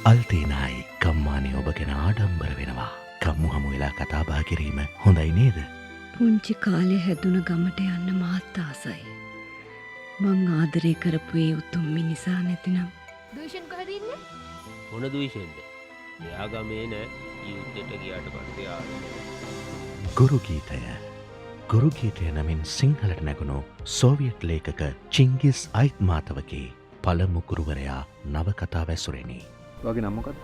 අල්තේනායි කම්මානේ ඔබ ගැන ආඩම්බර වෙනවා. කම්මු හමු වෙලා කතා බහ කිරීම හොඳයි නේද? පුංචි කාලේ හැදුන ගමට යන්න මාත් ආසයි. මං ආදරේ කරපු ඒ උතුම් මිනිසා නැතිනම් දූෂන් කොහෙද ඉන්නේ? මොන දූෂෙන්ද? එයා ගමේ නෑ. යුද්ධෙට ගියාට පස්සේ ආවේ. ගුරු ගීතය. ගුරු ගීතය නමින් සිංහලට නැගුණු සෝවියට් ලේඛක චිංගිස් අයිත්මාතවගේ පළමු ගුරුවරයා නවකතා වැසුරෙනි. වගේ නම මොකක්ද?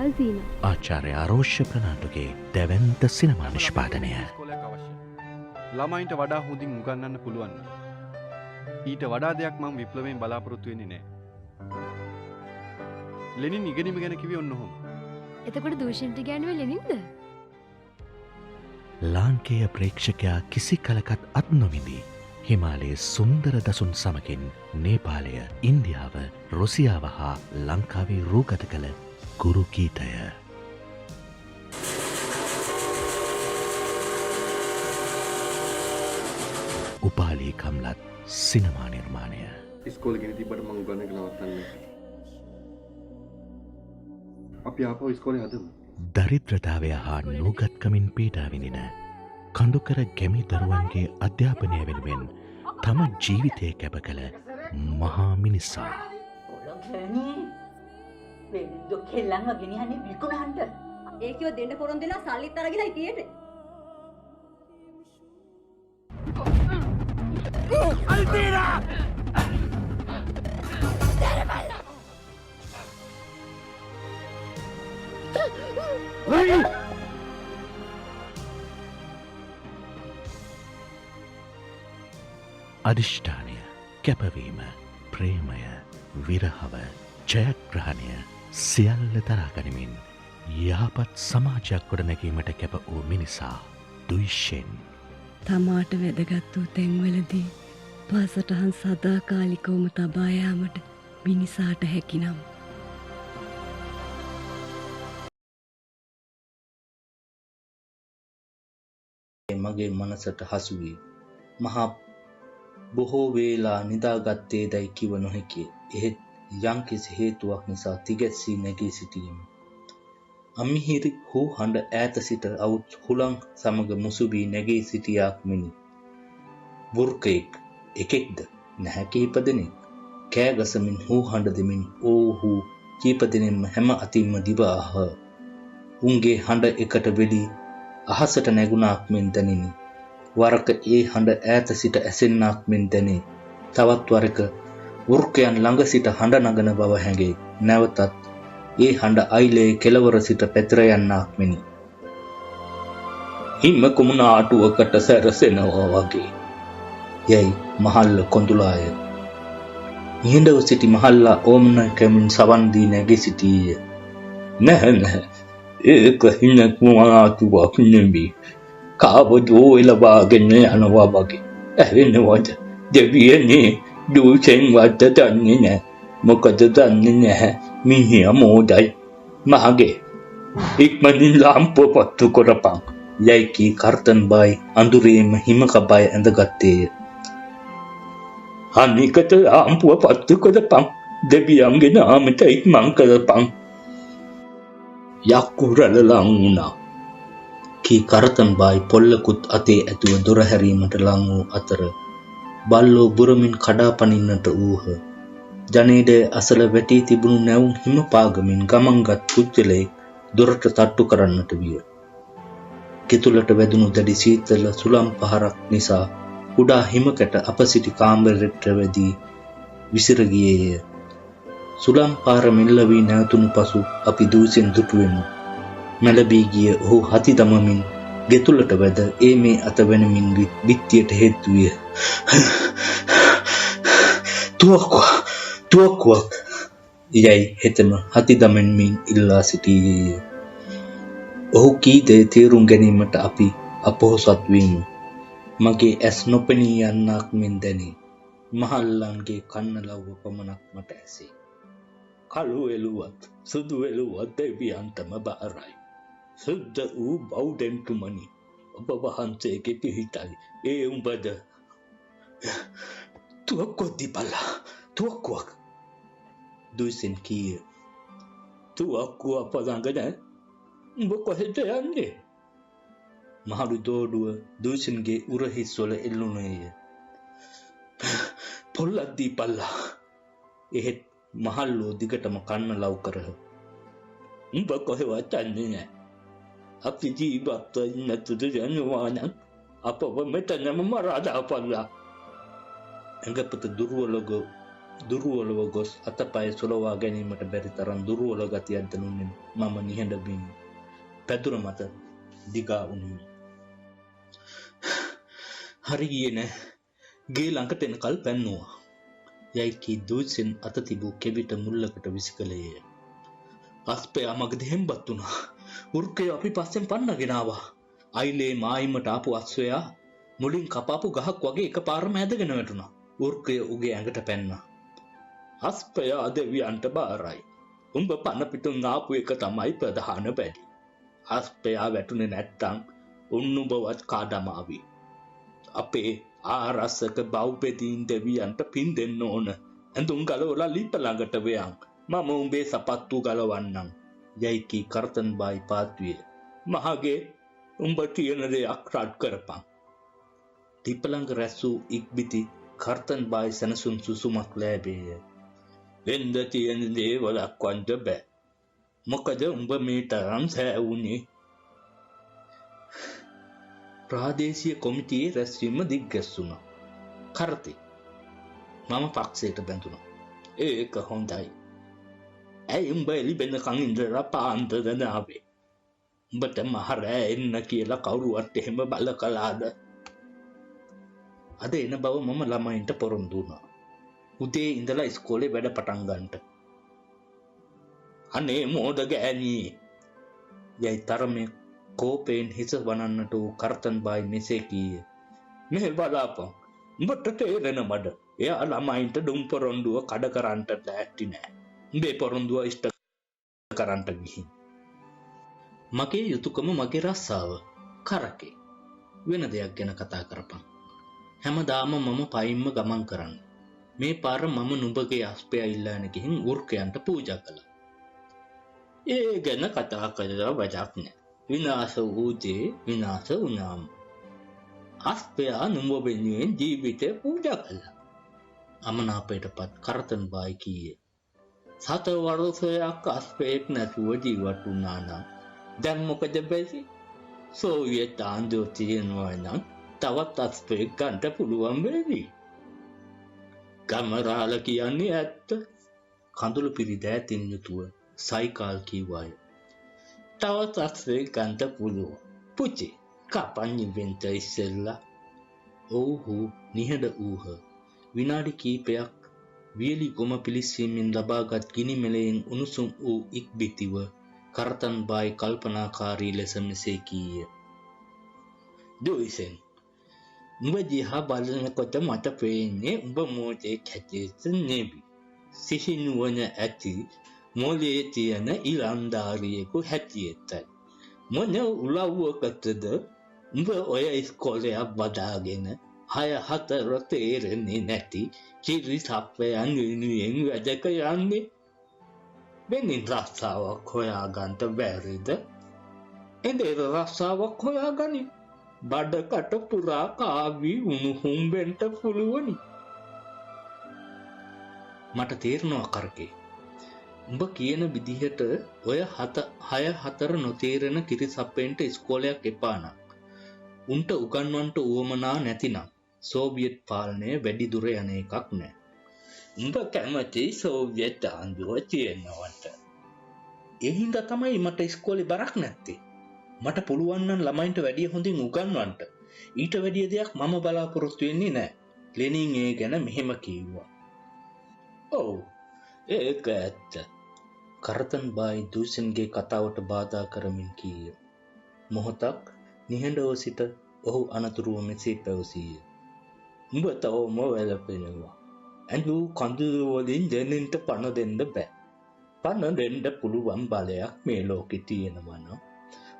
අල්සීන. ආචාර්ය ආරෝෂ්‍ය ප්‍රනාන්දුගේ දැවැන්ත සිනමා නිෂ්පාදනය. ඉස්කෝලයක් අවශ්‍යයි. ළමයින්ට වඩා හොඳින් උගන්වන්න පුළුවන්. ඊට වඩා දෙයක් මම විප්ලවයෙන් බලාපොරොත්තු වෙන්නේ නැහැ. ලෙනින් ඉගෙනීම ගැන කිව්වේ ඔන්න ඔහොම. එතකොට දූෂන්ට ගෑනුවේ ලෙනින්ද? ලාංකේය ප්‍රේක්ෂකයා කිසි කලකත් අත් නොවිඳි. හිමාලයේ සුන්දර දසුන් සමගින් නේපාලය, ඉන්දියාව, රුසියාව හා ලංකාවේ රූගත කළ ගුරු ගීතය. උපාලි කම්ලත් සිනමා නිර්මාණය. ඉස්කෝලේ ගෙන තිබ්බට මම උගන්නගෙන නවත්තන්නේ. අපි ආපහු ඉස්කෝලේ හදමු. දරිද්‍රතාවය හා නූගත්කමින් පීඩා විඳින කඳුකර ගැමි දරුවන්ගේ අධ්‍යාපනය වෙනුවෙන් තම ජීවිතය කැප කළ මහා මිනිසා. කෙල්ලන්ව ගෙනියන්නේ විකුණන්න. ඒකව දෙන්න පොරොන් දෙලා සල්ලිත් අරගෙනයි තියෙන්නේ. අල්තීනා! අධිෂ්ඨානය, කැපවීම, ප්‍රේමය, විරහව, ජයග්‍රහණය සියල්ල දරාගනිමින් යහපත් සමාජයක් ගොඩනැගීමට කැප වූ මිනිසා දුයිෂෙන්. තමාට වැදගත් වූ තැන්වලදී පාසටහන් සදාකාලිකවම තබා යාමට මිනිසාට හැකිනම් මගේ මනසට හසු වී මහා බොහෝ වේලා නිදාගත්තේ දැයි කිව නොහැකිය. එහෙත් යම්කිසි හේතුවක් නිසා තිගැස්සී නැගී සිටීම. අමිහිරි හූ හඬ ඈත සිට අවුත් හුලං සමග මුසු වී නැගී සිටියාක් මෙනි. වෘකයෙක්, එකෙක්ද නැහැ කීප දෙනෙක් කෑ ගසමින් හූ හඬ දෙමින් ඕහු කීප දෙනෙක්ම හැම අතින්ම දිව ආහ. උන්ගේ හඬ එකට වෙලී අහසට නැගුණාක් මෙන් දැනිනි. වරක ඒ හඬ ඈත සිට ඇසෙන්නාක් මෙන් දැනේ. තවත් වරක වෘකයන් ළඟ සිට හඬ නගන බව හැඟේ. නැවතත් ඒ හඬ අයිලේ කෙළවර සිට පැතිර යන්නාක් මෙනි. හිම කුමුණ ආටුවකට සැරසෙනවා වගේ. යයි මහල්ල කොඳුලාය. ඉහිඳව සිටි මහල්ලා ඕමනකමින් සවන් දී නැගී සිටියේය. නැහැ ඒක හිම කුමුණ ආටුවක් නෙමෙයි. කාවදෝ එළවාගෙන යනවා වගේ. ඇහෙනවද? දෙවියනේ දූෂෙන් වට දන්නේ නැහැ. මොකද දන්නේ නැහැ මිනිහා මෝඩයි. මහගේ ඉක්මනින් ලාම්පුව පත්තු කරපන්. යයි කී කර්තන් බයි අඳුරේම හිම කබය ඇඳගත්තේය. අනිකට ලාම්පුව පත්තු කරපන්. දෙවියන්ගේ නාමයට ඉක්මන් කරපන්. යක්කුරල ලං වුණා. කී කරතන් බයි පොල්ලකුත් අතේ ඇතුව දොර හැරීමට ලං වූ අතර බල්ලෝ බුරමින් කඩා පනින්නට වූහ. ජනේඩය අසල වැටී තිබුණු නැවුම් හිම පාගමින් ගමන්ගත් පුද්ගලයෙක් දොරට තට්ටු කරන්නට විය. කිතුලට වැදුණු දැඩි සීතල සුළම් පහරක් නිසා කුඩා හිමකට අප සිටි කාමරයට වැදී විසිර ගියේය. සුළම් පාර මෙල්ල වී නැවතුණු පසු අපි දූෂෙන් දුටුවෙමු. මැලබී ගිය ඔහු හති දමමින් ගෙතුලට වැද ඒ මේ අත වෙනමින් බිත්තියට හේතු විය. තුවක්කුවක් යයි හෙතම හති දමමින් ඉල්ලා සිටියේය. ඔහු කී දේ තේරුම් ගැනීමට අපි අපොහොසත් වීමු. මගේ ඇස් නොපෙනී යන්නක් මෙන් දැනේ. මහල්ලන්ගේ කන්න ලව්ව පමණක් මට ඇසේ. කළු එළුවත් සුදු එළුවත් දෙවියන්ටම බාරයි. සුද්ධ වූ බෞද්ධන්තුමනි, ඔබ වහන්සේගේ පිහිටයි ඒ උඹද. තුවක්කුවක් දීපල්ලා. තුවක්කුවක් දුයිසෙන් කීය. තුවක්කුව අප ළඟ නැහැ. උඹ කොහෙද යන්නේ? මහලු දෝඩුව දූෂන්ගේ උරහිස්වල එල්ලුණේය. පොල්ලක් දීපල්ලා. එහෙත් මහල්ලෝ දිගටම කන්න ලව් කරහ. උඹ කොහෙවත් යන්නේ නැහැ. අපි ජීවත් වෙන්න නැතුද යනවා නම් අපව මෙතනම මරා දාපල්ලා. ඇඟපත දුර්වලව ගොස් අතපය සොලවා ගැනීමට බැරි තරම් දුර්වල ගතියක් දැනුනේ මම නිහඬමින් පැදුර මත දිගා වුණෙමි. හරි ගියේ නෑ. ගේ ළඟට එනකල් පැන්නුවා. යයි කී දූෂන් අත තිබූ කෙවිත මුල්ලකට විසිකලේය. අස්පයා මගදී හෙම්බත් වුණා. උර්කය අපි පස්සෙන් පන්නගෙන ආවා. අයිලේ මායිමට ආපු අස්වැයා මුලින් කපාපු ගහක් වගේ එකපාරම ඇදගෙන වැටුණා. උර්කය උගේ ඇඟට පැන්නා. අස්පයා දෙවියන්ට බාරයි. උඹ පන පිටුන් ආපු එක තමයි ප්‍රධාන බැරි. අස්පයා වැටුනේ නැත්තම් උන්නුඹවත් කාඩමාවි. අපේ ආරස්සක බෞපෙදීන් දෙවියන්ට පින් දෙන්න ඕන. ඇඳුම් ගලවලා ලිප ළඟට වෙයන්. මම උඹේ සපත්තු ගලවන්නම්. යයි කී කරතන් බායි පාත්විය. මහගේ උඹ තියෙන දෙයක් රත් කරපන්. ලිප ළඟ රැසූ ඉක්බිති කරතන් බායි සනසුන් සුසුමක් ලැබේය. වෙන්ද තියෙන දේවලක් වන්ද බෑ. මොකද උඹ මේ තරම් සෑවුනේ? ප්‍රාදේශීය කොමිටියේ රැස්වීම දිග්ගැස්සුණා. කරති. මම පක්ෂයට බැඳුණා. ඒක හොඳයි. ඇයි උඹ එළිබෙනකන් ඉඳලා පාන්දරද ආවේ? උඹට මහරෑ එන්න කියලා කවුරුවත් එහෙම බල කළාද? අද එන බව මම ළමයින්ට පොරොන්දු වුණා. උදේ ඉඳලා ඉස්කෝලේ වැඩ පටන් ගන්නට. අනේ මෝඩ ගෑණී. යයි තරමේ කෝපයෙන් හිස වනන්නට වූ කරතන් බායි මෙසේ කීය. මෙහෙ බලාපන්. උඹට තේරෙන මඩ. එයා ළමයින්ට දුම් පොරොන්දුව කඩ කරන්නට ලෑස්ති නෑ. උඹේ පොරොන්දුව ඉෂ්ට කරන්නට ගිහින්. මගේ යුතුයකම මගේ රස්සාව. කරකේ. වෙන දෙයක් ගැන කතා කරපන්. හැමදාම මම පයින්ම ගමන් කරන්නේ. මේ පාර මම නුඹගේ අස්පය ඉල්ලාන ගිහින් උර්කයන්ට පූජා කළා. ඒ ගැන කතා කරලා වැඩක් නෑ. විනාශ වූ දේ විනාශ වුණාම. අස්පයා නුඹ වෙනුවෙන් ජීවිතය පූජා කළා. අමනාපයටපත් කරතන් බායි කීය. 7 වසරක් අස්පෙක් නැතුව ජීවත් වුණා නම් දැන් මොකද වෙන්නේ? සෝවියට් ආණ්ඩුව තියෙනවා නම් තවත් අස්පෙක් ගන්න පුළුවන් වෙවි. ගමරාල කියන්නේ ඇත්ත. කඳුළු පිරි දෑතින් යුතුව සයිකල් කීවාය. තවත් අස්පෙක් ගන්න පුළුවන්. පුචි කපන්නේ වෙන්ට ඉස්සෙල්ලා. ඔව්හු නිහඬ ඌහ. විනාඩි කීපයක් වියලි ගොම පිලිස්සීමෙන් ලබාගත් ගිනි මෙලයෙන් උණුසුම් වූ ඉක්බිතිව කරතන් බායි කල්පනාකාරී ලෙස මෙසේ කීය. දොයිසෙන් උඹ දිහා බලනකොට මට පේන්නේ උඹ මොජේ කැටේට නෙවි. සිහිනුවන ඇති මොලේ තියෙන ඉලන්දාරියෙකු හැටියටයි. මොන උලව්වකටද උඹ ඔය ඉස්කෝලේ වදාගෙන 6-4 තේරෙන්නේ නැති කිරි සප්පයන් වෙනුවෙන් වැඩක යන්නේ? වෙනින් රස්සාවක් හොයාගන්න බැරිද? එදේ රස්සාවක් හොයාගනි. බඩකට පුරා කාවි උණුහුම් වෙන්න පුළුවනි. මට තේරෙනවා කරකේ. උඹ කියන විදිහට ඔය 6-4 නොතේරෙන කිරි සප්පෙන්ට ඉස්කෝලයක් එපා නම් උන්ට උගන්වන්නට උවමනා නැතිනම් සෝවියට් පාලනය වැඩි දුර යන එකක් නෑ. උඹ කැමති සෝවියට් ආණ්ඩුව තියෙනවට. ඒ හින්දා තමයි මට ඉස්කෝලේ බරක් නැත්තේ. මට පුළුවන් නම් ළමයින්ට වැඩිය හොඳින් උගන්වන්න. ඊට වැඩිය දෙයක් මම බලාපොරොත්තු වෙන්නේ නෑ. ලෙනින් ඒ ගැන මෙහෙම කිව්වා. ඔව් ඒක ඇත්ත. කරතන් බායි දූෂන්ගේ කතාවට බාධා කරමින් කීය. මොහොතක් නිහඬව සිට ඔහු අනතුරුව මෙසේ පැවසීය. උඹ තවම වැළපෙනවා. ඇඳූ කඳුළු වලින් දෙන්නෙන්ට පණ දෙන්න බෑ. පණ දෙන්න පුළුවන් බලයක් මේ ලෝකේ තියෙනවා නම්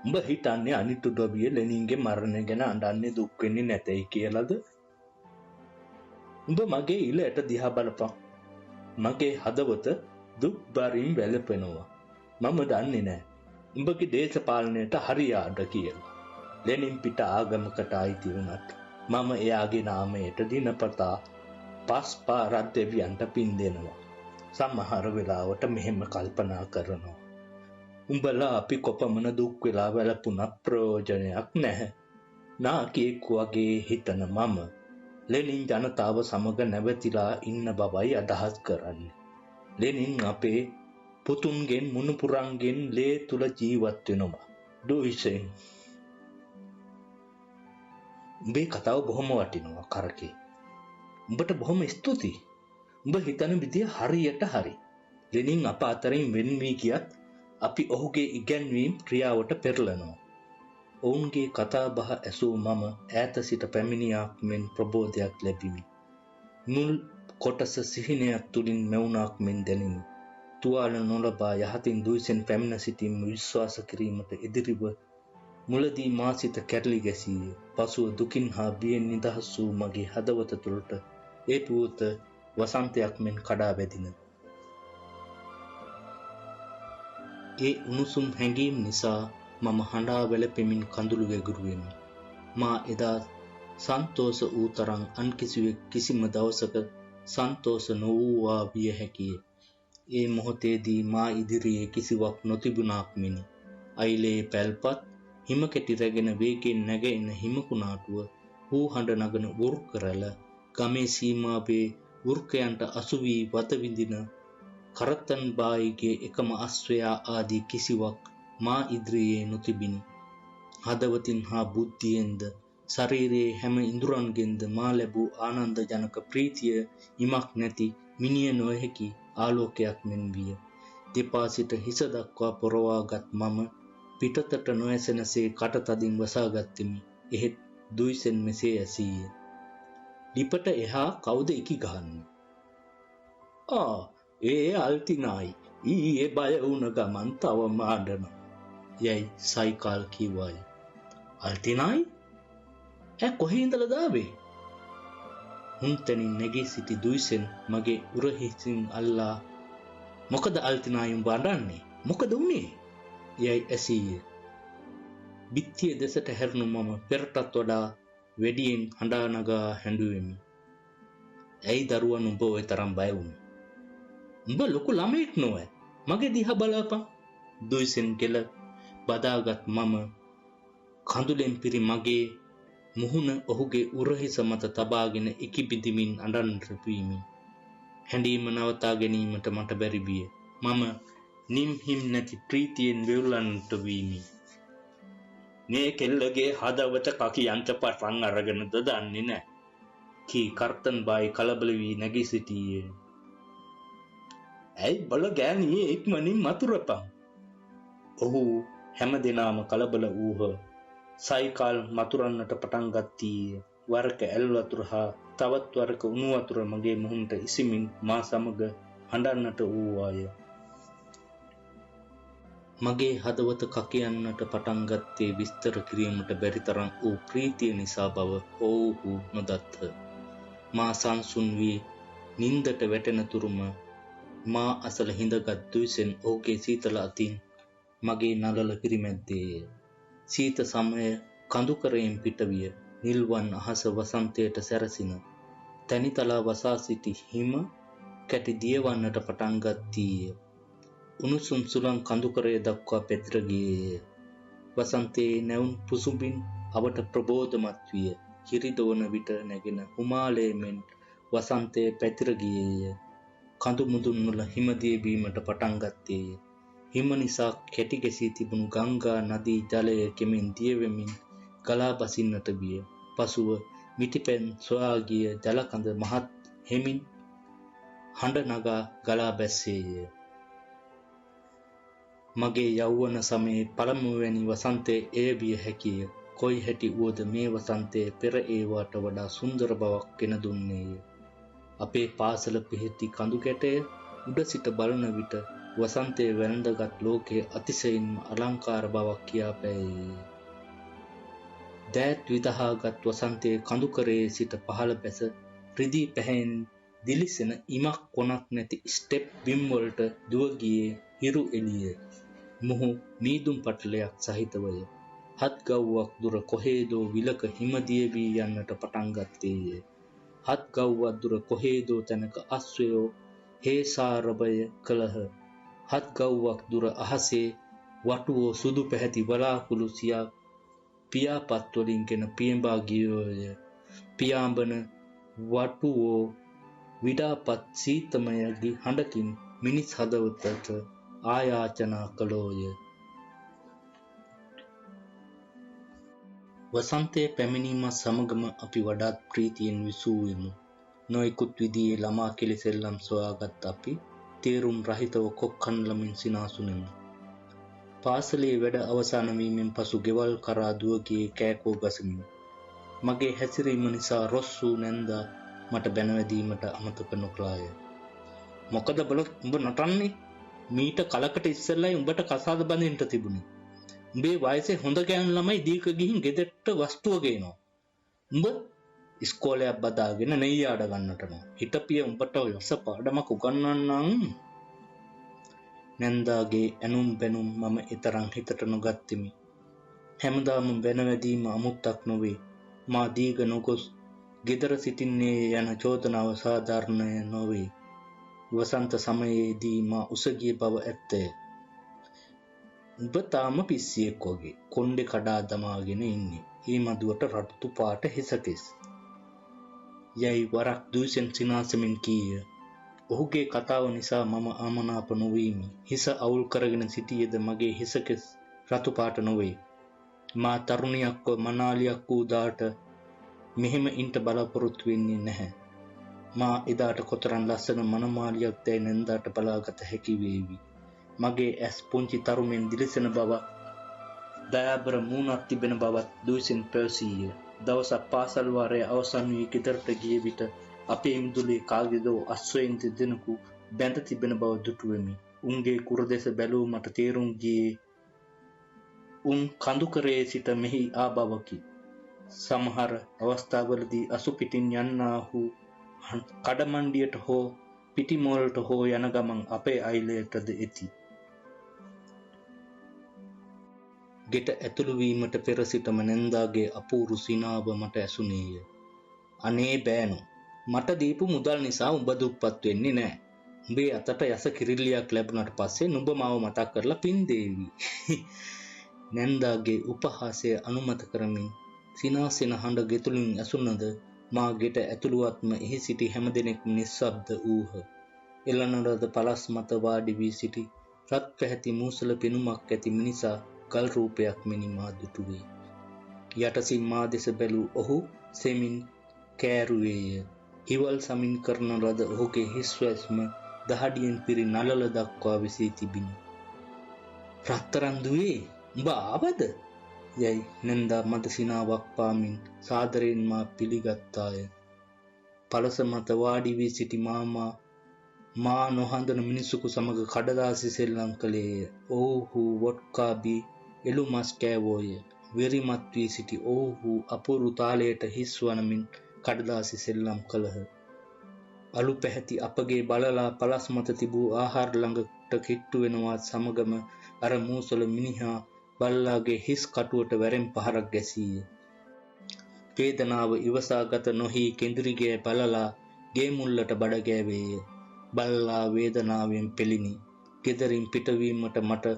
උඹ හිතන්නේ අනිත් උදවිය ලෙනින්ගේ මරණය ගැන අඬන්නේ දුක් වෙන්නේ නැතයි කියලාද? උඹ මගේ ඉලට දිහා බලපන්. මගේ හදවත දුක් බරින් වැළපෙනවා. මම දන්නේ නෑ උඹගේ දේශපාලනයට හරියාට කියලා. ලෙනින් පිට ආගමකට අයිති වුණත් මම එයාගේ නාමයට දිනපතා 5 පාරක් දෙවියන්ට පින් දෙනවා. සමහර වෙලාවට මෙහෙම කල්පනා කරනවා. උඹලා අපි කොපමණ දුක් වෙලා වැළපුණත් ප්‍රයෝජනයක් නැහැ. නාකියෙක් වගේ හිතන මම ලෙනින් ජනතාව සමග නැවතිලා ඉන්න බවයි අදහස් කරන්නේ. ලෙනින් අපේ පුතුන්ගෙන් මුණුපුරන්ගෙන් ලේ තුල ජීවත් වෙනවා. ඩොයිසෙන් උඹේ කතාව බොහොම වටිනවා කරකේ. උඹට බොහොම ස්තුතියි. උඹ හිතන විදිය හරියට හරි. ලෙනින් අප අතරින් වෙන් වී ගියත් අපි ඔහුගේ ඉගැන්වීම් ක්‍රියාවට පෙරලනවා. ඔවුන්ගේ කතා බහ ඇසූ මම ඈත සිට පැමිණියාක් මෙන් ප්‍රබෝධයක් ලැබිමි. මුල් කොටස සිහිනයක් තුලින් මෙවුනාක් මෙන් දැනිමි. තුවාල නොලබා යහතින් දුයිසෙන් පැමිණ සිටීම විශ්වාස කිරීමට ඉදිරිව මුලදී මා සිත කැරලි ගැසීය. පසුව දුකින් හා බියෙන් නිදහස් වූ මගේ හදවත තුළට ඒ පුවත වසන්තයක් මෙන් කඩා වැදින. ඒ උණුසුම් හැඟීම් නිසා මම හඬා වැළපෙමින් කඳුළු වැගිරුවෙමි. මා එදා සන්තෝෂ වූ තරම් අන් කිසිවෙක් කිසිම දවසක සන්තෝෂ නොවූවා විය හැකිය. ඒ මොහොතේදී මා ඉදිරියේ කිසිවක් නොතිබුණාක් මෙනි. අයිලේ පැල්පත් හිම කෙටි රැගෙන වේගෙන් නැගෙන හිමකුණාටුව හූ හඬ නගන වෘක්කරල ගමේ සීමාවේ වෘක්කයන්ට අසු වී වත විඳින කරත්තන් බායිගේ එකම අස්වැයා ආදී කිසිවක් මා ඉදිරියේ නොතිබිනි. හදවතින් හා බුද්ධියෙන්ද ශරීරයේ හැම ඉඳුරන්ගෙන්ද මා ලැබූ ආනන්ද ජනක ප්‍රීතිය ඉමක් නැති මිනිය නොහැකි ආලෝකයක් මෙන් විය. දෙපා සිට හිස දක්වා පොරවාගත් මම පිටතට නොඇසෙනසේ කට තදින් වසාගත්තෙමි. එහෙත් දුයිසෙන් මෙසේ ඇසීය. ලිපට එහා කවුද ඉකි ගහන්නේ? ඒ අල්තිනායි. ඊයේ බය වුණ ගමන් තව මාඩන. යයි සයිකල් කිව්වයි. අල්තිනායි? කොහේ ඉඳලා දාවේ? හුන්තනින් නැගී සිටි දුයිසෙන් මගේ උරහිසින් අල්ලා මොකද අල්තිනායි උඹ අඬන්නේ? මොකද උනේ? යයි ඇසීය. බිත්තිය දෙසට හැරුණු මම පෙරටත් වඩා වැඩියෙන් හඬා නගා හැඬුවෙමි. ඇයි දරුවන් උඹ ඔය තරම් බය වුනේ? උඹ ලොකු ළමෙක් නොවේ. මගේ දිහා බලපන්. දුයිසෙන් කෙල බදාගත් මම කඳුලෙන් පිරි මගේ මුහුණ ඔහුගේ උරහිස මත තබාගෙන ඉකිබිදිමින් අඬන්නට වීමි. හැඬීම නවතා ගැනීමට මට බැරි විය. මම නිම්හිම් නැති ප්‍රීතියෙන් වෙවුලන්නට වීමි. මේ කෙල්ලගේ හදවත කකියන්ට පටන් අරගෙනද දන්නේ නැහැ. කී කර්තන් බායි කලබල වී නැගී සිටියේ. ඇයි බල ගෑණියේ ඉක්මනින් මතුරපන්. ඔහු හැම දිනම කලබල වූහ. සයිකල් මතුරන්නට පටන් ගත්තී. වරක ඇල් වතුර හා තවත් වරක උණු වතුර මගේ මුහුණට ඉසිමින් මා සමග හඬන්නට වූවාය. මගේ හදවත කකියන්නට පටන් ගත්තේ විස්තර කිරීමට බැරි තරම් වූ ප්‍රීතිය නිසා බව ඔවුහු නොදත්හ. මා සංසුන් වී නින්දට වැටෙන තුරුම මා අසල හිඳගත් දුයිසෙන් ඔහුගේ සීතල අතින් මගේ නළල පිරිමැද්දේය. සීත සමය කඳුකරයෙන් පිටවිය. නිල්වන් අහස වසන්තයට සැරසින. තැනිතලා වසා සිටි හිම කැටි දියවන්නට පටන් ගත්තීය. උණුසුම් සුළං කඳුකරය දක්වා පැතිර ගියේය. වසන්තයේ නැවුම් පුසුඹින් අවට ප්‍රබෝධමත් විය. කිරිදෝන විට නැගෙන හුමාලය මෙන් වසන්තයේ පැතිර ගියේය. කඳු මුදුන් වල හිම දිය වීමට පටන් ගත්තේය. හිම නිසා කැටි ගැසී තිබුණු ගංගා නදී ජලය කෙමෙන් දිය වෙමින් ගලා බසින්නට විය. පසුව මිටිපෙන් සොයා ගිය ජලකඳ මහත් හෙමින් හඬ නගා ගලා බැස්සේය. මගේ යෞවන සමයේ පළමුවැනි වසන්තයේ එය විය හැකිය. කොයි හැටි වුවද මේ වසන්තයේ පෙර ඒවාට වඩා සුන්දර බවක් ගෙන දුන්නේය. අපේ පාසල පිහිටි කඳු කැටය උඩ සිට බලන විට වසන්තයේ වැළඳගත් ලෝකයේ අතිශයින්ම අලංකාර බවක් කියා පෑයේ. දෑත් විදහාගත් වසන්තයේ කඳුකරයේ සිට පහළ බැස රිදී පැහැයෙන් දිලිසෙන ඉමක් කොනක් නැති ස්ටෙප් බිම් වලට දුව ගියේ හිරු එළිය. මුහු මීදුම් පටලයක් සහිතවය. හත් ගව්වක් දුර කොහේදෝ විලක හිමදිය වී යන්නට පටන් ගත්තේය. හත් ගව්වක් දුර කොහේදෝ තැනක අස්වැයෝ හේසාරභය කළහ. හත් ගව්වක් දුර අහසේ වටුවෝ සුදු පැහැති වලාකුළු සියා පියාපත් වලින් ගෙන පියඹා ගියෝය. පියාඹන වටුවෝ විඩාපත් සීතමයගේ හඬකින් මිනිස් හදවතට ආයාචනා කළෝය. වසන්තයේ පැමිණීම සමගම අපි වඩාත් ප්‍රීතියෙන් විසූවෙමු. නොයෙකුත් විදිහේ ළමා කෙලිසෙල්ලම් සොයාගත් අපි තේරුම් රහිතව කොක්කන්ලමින් සිනාසුනෙමු. පාසලේ වැඩ අවසන් වීමෙන් පසු ගෙවල් කරා දුව ගියේ කෑකෝ ගසමින්. මගේ හැසිරීම නිසා රොස් වූ නැන්දා මට බැනවැදීමට අමතක නොකළාය. මොකද උඹ නටන්නේ? මීට කලකට ඉස්සෙල්ලයි උඹට කසාද බඳින්න තිබුණේ. උඹේ වයසේ හොඳ ගෑනු ළමයි දීක ගිහින් ගෙදරට වස්තුව ගේනවා. උඹ ඉස්කෝලයක් බදාගෙන නෙయ్యాඩ ගන්නට නෝ. හිටපිය උඹට යස පාඩමක් උගන්වන්නම්. නැන්දාගේ ඇනුම් බැනුම් මම ඊතරම් හිතට නොගත්තෙමි. හැමදාම බැනවැදීම අමුත්තක් නොවේ. මා දීග නොගොස් ගෙදර සිටින්නේ යන චෝදනාව සාධාරණය නොවේ. වසන්ත සමයේදී මා උසගිය බව ඇත්තය. උඹ තාම පිස්සියෙක් වගේ කොණ්ඩේ කඩා දමාගෙන ඉන්නේ. ඊ මදුවට රතු පාට හිසකෙස්. යයි වරක් දුසෙන් සිනාසමින් කීය. ඔහුගේ කතාව නිසා මම ආමනාප නොවීමි. හිස අවුල් කරගෙන සිටියේද මගේ හිසකෙස් රතු පාට නොවේ. මා තරුණියක්ව මනාලියක් වූ දාට මෙහෙම ඉන්ට බලාපොරොත්තු වෙන්නේ නැහැ. මා එදාට කොතරම් ලස්සන මනමාලියක් දැයි නැන්දාට බලාගත හැකි වේවි. මගේ ඇස් පුංචි තරුමෙන් දිලිසෙන බව, දයාබර මූණක් තිබෙන බවත් දුසින් පැවසීය. දවසක් පාසල් වාරය අවසන් වී ගෙදරට ගිය විට අපේ මිදුලේ කාගේදෝ අස්වැයෙන් දෙදෙනෙකු බැඳ තිබෙන බව දුටුවෙමි. උන්ගේ කුරදෙස බැලූ මට තේරුම් ගියේ උන් කඳුකරේ සිට මෙහි ආ බවකි. සමහර අවස්ථාවලදී අසු පිටින් යන්නාහු කඩමණ්ඩියට හෝ පිටිමෝල්ට හෝ යන ගමන් අපේ අයිලයටද එති. ගෙට ඇතුළු වීමට පෙර සිටම නැන්දාගේ අපූරු සිනාව මට ඇසුනේය. අනේ බෑනෝ, මට දීපු මුදල් නිසා උඹ දුප්පත් වෙන්නේ නෑ. උඹේ අතට යස කිරිල්ලියක් ලැබුණාට පස්සේ නුඹ මාව මතක් කරලා පින් දේවි. නැන්දාගේ උපහාසය අනුමත කරමින් සිනාසෙන හඬ ගෙතුලින් ඇසුනද මා ගෙට ඇතුළුවත්ම එහි සිටි හැමදෙනෙක්ම නිස්සබ්ද වූහ. එළනරද පලස් මත වාඩි වී සිටි රත් පැහැති මූසල පෙනුමක් ඇති මිනිසා ගල් රූපයක් මෙනි මා දුටුවේ. යටසින් මා දෙස බැලූ ඔහු සෙමින් කෑරුවේය. හිවල් සමින් කරන ලද ඔහුගේ හිස්වැස්ම දහඩියෙන් පිරි නළල දක්වා විසී තිබිණි. රත්තරන් දුවේ, උඹ ආවද? යයි නැන්දා මට සිනාවක් පාමින් සාදරයෙන් මා පිළිගත්තාය. පලස මත වාඩි වී සිටි මා නොහඳන මිනිසෙකු සමග කඩදාසි සෙල්ලම් කළේය. ඔව්හු වොඩ්කා බී එළු මස් කෑවෝය. වෙරිමත් වී සිටි ඔව්හු අපූරු තාලයට හිස් වනමින් කඩදාසි සෙල්ලම් කළහ. අලු පැහැති අපගේ බලලා පලස් මත තිබූ ආහාර ළඟට කිට්ටු වෙනවා සමගම අර මූසල මිනිහා බල්ලාගේ හිස් කටුවට වැරෙන් පහරක් ගැසීය. වේදනාව ඉවසාගත නොහි කෙඳිරිගේ බලලා ගේ මුල්ලට බඩ ගෑවේය. බල්ලා වේදනාවෙන් පෙළිනි. ගෙදරින් පිටවීමට මට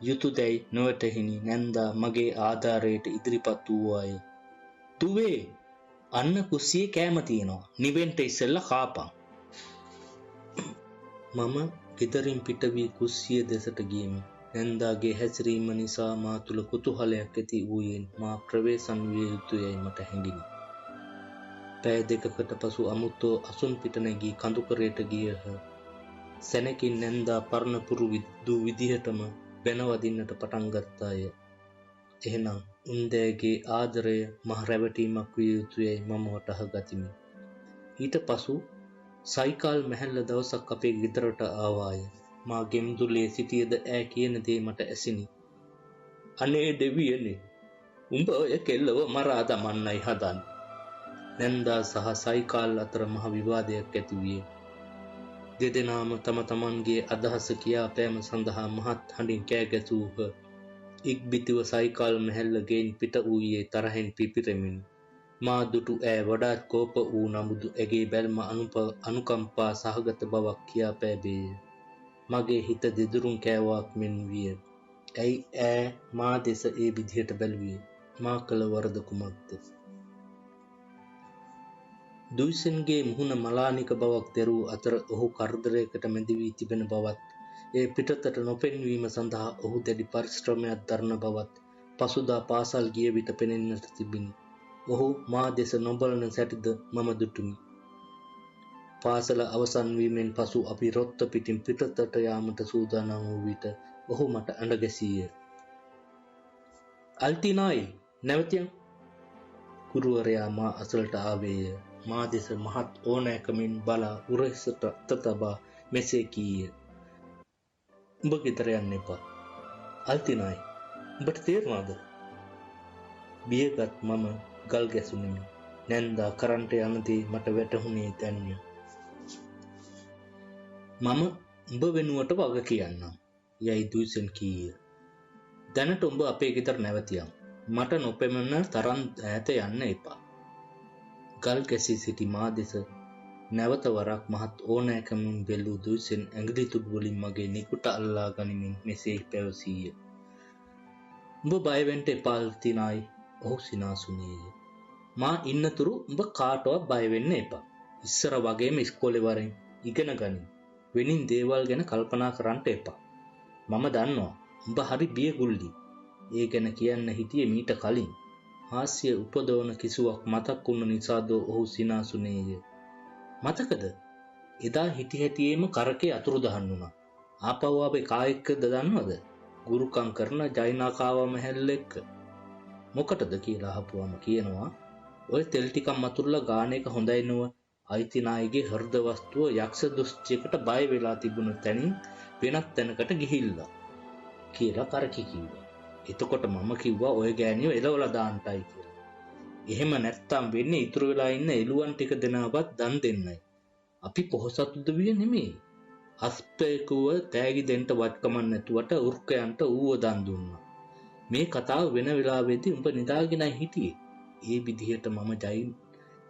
යුතුයදැයි නොවැටහිනි. නැන්දා මගේ ආධාරයට ඉදිරිපත් වූවාය. "තුවේ, අන්න කුස්සියේ කෑම තියෙනවා. නිවෙන්ට ඉස්සෙල්ලා කාපන්." මම ගෙදරින් පිට වී කුස්සිය දෙසට ගියෙමි. නැන්දාගේ හැසිරීම නිසා මා තුළ කුතුහලයක් ඇති වූයෙන් මා ප්‍රවේශම් විය යුතුයයි මට හැඟිනි. පැය දෙකකට පසු අමුත්තෝ අසුන් පිට නැගී කඳුකරයට ගියහ. සැනකින් නැන්දා පරණ පුරුදු විදිහටම බැනවදින්නට පටන් ගත්තාය. එහෙනම් උන්දෑගේ ආදරය මහ රැවටීමක් විය යුතුයයි මම වටහා ගතිමි. ඊට පසු සයිකල් මැහැල්ල දවසක් අපේ ගෙදරට ආවාය. මා ගෙම්දුලේ සිටියද ඈ කියන දේ මට ඇසිනි. "අනේ දෙවියනේ, උඹ ඔය කෙල්ලව මරා දමන්නයි හදන්නේ." නැන්දා සහ සයිකල් අතර මහ විවාදයක් ඇති විය. දෙදෙනාම තම තමන්ගේ අදහස කියා පෑම සඳහා මහත් හඬින් කෑ ගැසූහ. ඉක්බිතිව සයිකල් මැහැල්ල ගෙයින් පිට වූයේ තරහෙන් පිපිරෙමින්. මා දුටු ඈ වඩාත් කෝප වූ නමුදු ඇගේ බැල්ම අනුකම්පා සහගත බවක් කියා පෑබේය. මගේ හිත දෙදුරුම් කෑවක් මෙන් විය. ඇයි ඈ මා දෙස ඒ විදිහට බැලුවේ? මා කළ වරද කුමක්ද? දුයිසන්ගේ මුහුණ මලානික බවක් දැරූ අතර ඔහු කරදරයකට මැදි වී තිබෙන බවත්, ඒ පිටතට නොපෙන්වීම සඳහා ඔහු දැඩි පරිශ්‍රමයක් දරන බවත් පසුදා පාසල් ගිය විට පෙනෙන්නට තිබිණි. ඔහු මා දෙස නොබලන සැටිද මම දුටුමි. පාසල අවසන් වීමෙන් පසු අපි රොත්ත පිටින් පිටතට යාමට සූදානම් වූ විට ඔහු මට ඇඬ ගැසීය. අල්ටිනායි නැවතියන්. ගුරුවරයා මා අසලට ආවේය. මා දෙස මහත් ඕනෑකමින් බලා උරහිසට අත තබා මෙසේ කීය. උඹ ගෙදර යන්න එපා. අල්ටිනායි උඹට තේරුණාද? බියගත් මම ගල් ගැසුණෙමි. නැන්දා කරන්ට යන දේ මට වැටහුණේ දැන්ය. මම උඹ වෙනුවට වග කියන්නම් යයි දුයිසන් කීය. දැනට උඹ අපේ ගෙදර නැවතියන්. මට නොපෙමෙන තරම් ඈත යන්න එපා. ගල් ගැසී සිටි මා දෙස නැවත වරක් මහත් ඕනෑකමින් බැලූ දුයිසන් ඇඟිලි තුඩු වලින් මගේ නිකුට අල්ලා ගනිමින් මෙසේ පැවසීය. උඹ බය වෙන්න එපා අල්ටිනායි. ඔහු සිනාසුනේය. මා ඉන්නතුරු උඹ කාටවත් බය වෙන්න එපා. ඉස්සර වගේම ඉස්කෝලේ වරෙන් ඉගෙන ගනින්. වෙනින් දේවල් ගැන කල්පනා කරන්න එපා. මම දන්නවා උඹ හරි බියගුල්ලි. ඒ ගැන කියන්න හිටියේ මීට කලින්. හාස්‍ය උපදවන කිසිවක් මතක් වුණ නිසාද ඔහු සිනාසුනේය. මතකද? එදා හිටි හැටියේම කරකේ අතුරුදහන් වුණා. ආපහු ආවේ කා එක්කද දන්නවද? ගුරුකම් කරන ජෛනාකාව මැහැල්ල එක්ක. මොකටද කියලා අහපුවම කියනවා ඔය තෙල් ටිකක් මතුරුලා ගාන එක හොඳයි නෝ. අයිතිනායිගේ හෘද වස්තුව යක්ෂ දෘෂ්ටියකට බය වෙලා තිබුණ තැනින් වෙනත් තැනකට ගිහිල්ලා කියලා කරකි කිව්වා. එතකොට මම කිව්වා ඔය ගෑණියෝ එලවලා දාන්නයි කියලා. එහෙම නැත්තම් වෙන්නේ ඉතුරු වෙලා ඉන්න එළුවන් ටික දෙනාවත් දන් දෙන්නයි. අපි පොහසත්ුද විය නෙමෙයි. අස්පේකුව තෑගි දෙන්න වත්කමක් නැතුවට උර්කයන්ට ඌව දන් දුන්නා. මේ කතාව වෙන වෙලාවෙදී උඹ නිදාගෙනයි හිටියේ. ඒ විදිහට මම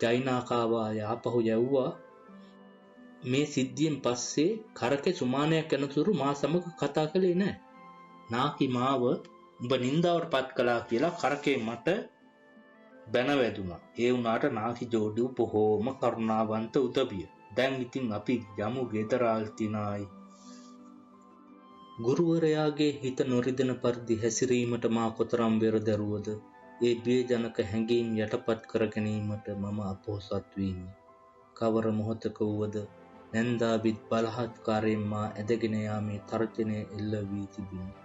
ජෛනාකාවා යාපහු යවුවා. මේ සිද්ධියෙන් පස්සේ කරකේ සුමානයක් යනතුරු මා සමග කතා කළේ නැහැ. නාකි මාව උඹ නින්දාවට පත් කළා කියලා කරකේ මට බැන වැදුනා. ඒ වුණාට නාකි ජෝඩිව බොහෝම කරුණාවන්ත උදවිය. දැන් ඉතින් අපි යමු ගෙදර අල්ටිනායි. ගුරුවරයාගේ හිත නොරිදෙන පරිදි හැසිරීමට මා කොතරම් වෙරදරුවද ඒ බියජනක හැඟීම් යටපත් කර ගැනීමට මම අපොහසත් වීමි. කවර මොහොතක වුවද නැන්දාවිත් බලහත්කාරයෙන් මා ඇදගෙන යාමේ තර්ජනය එල්ල වී තිබිණි.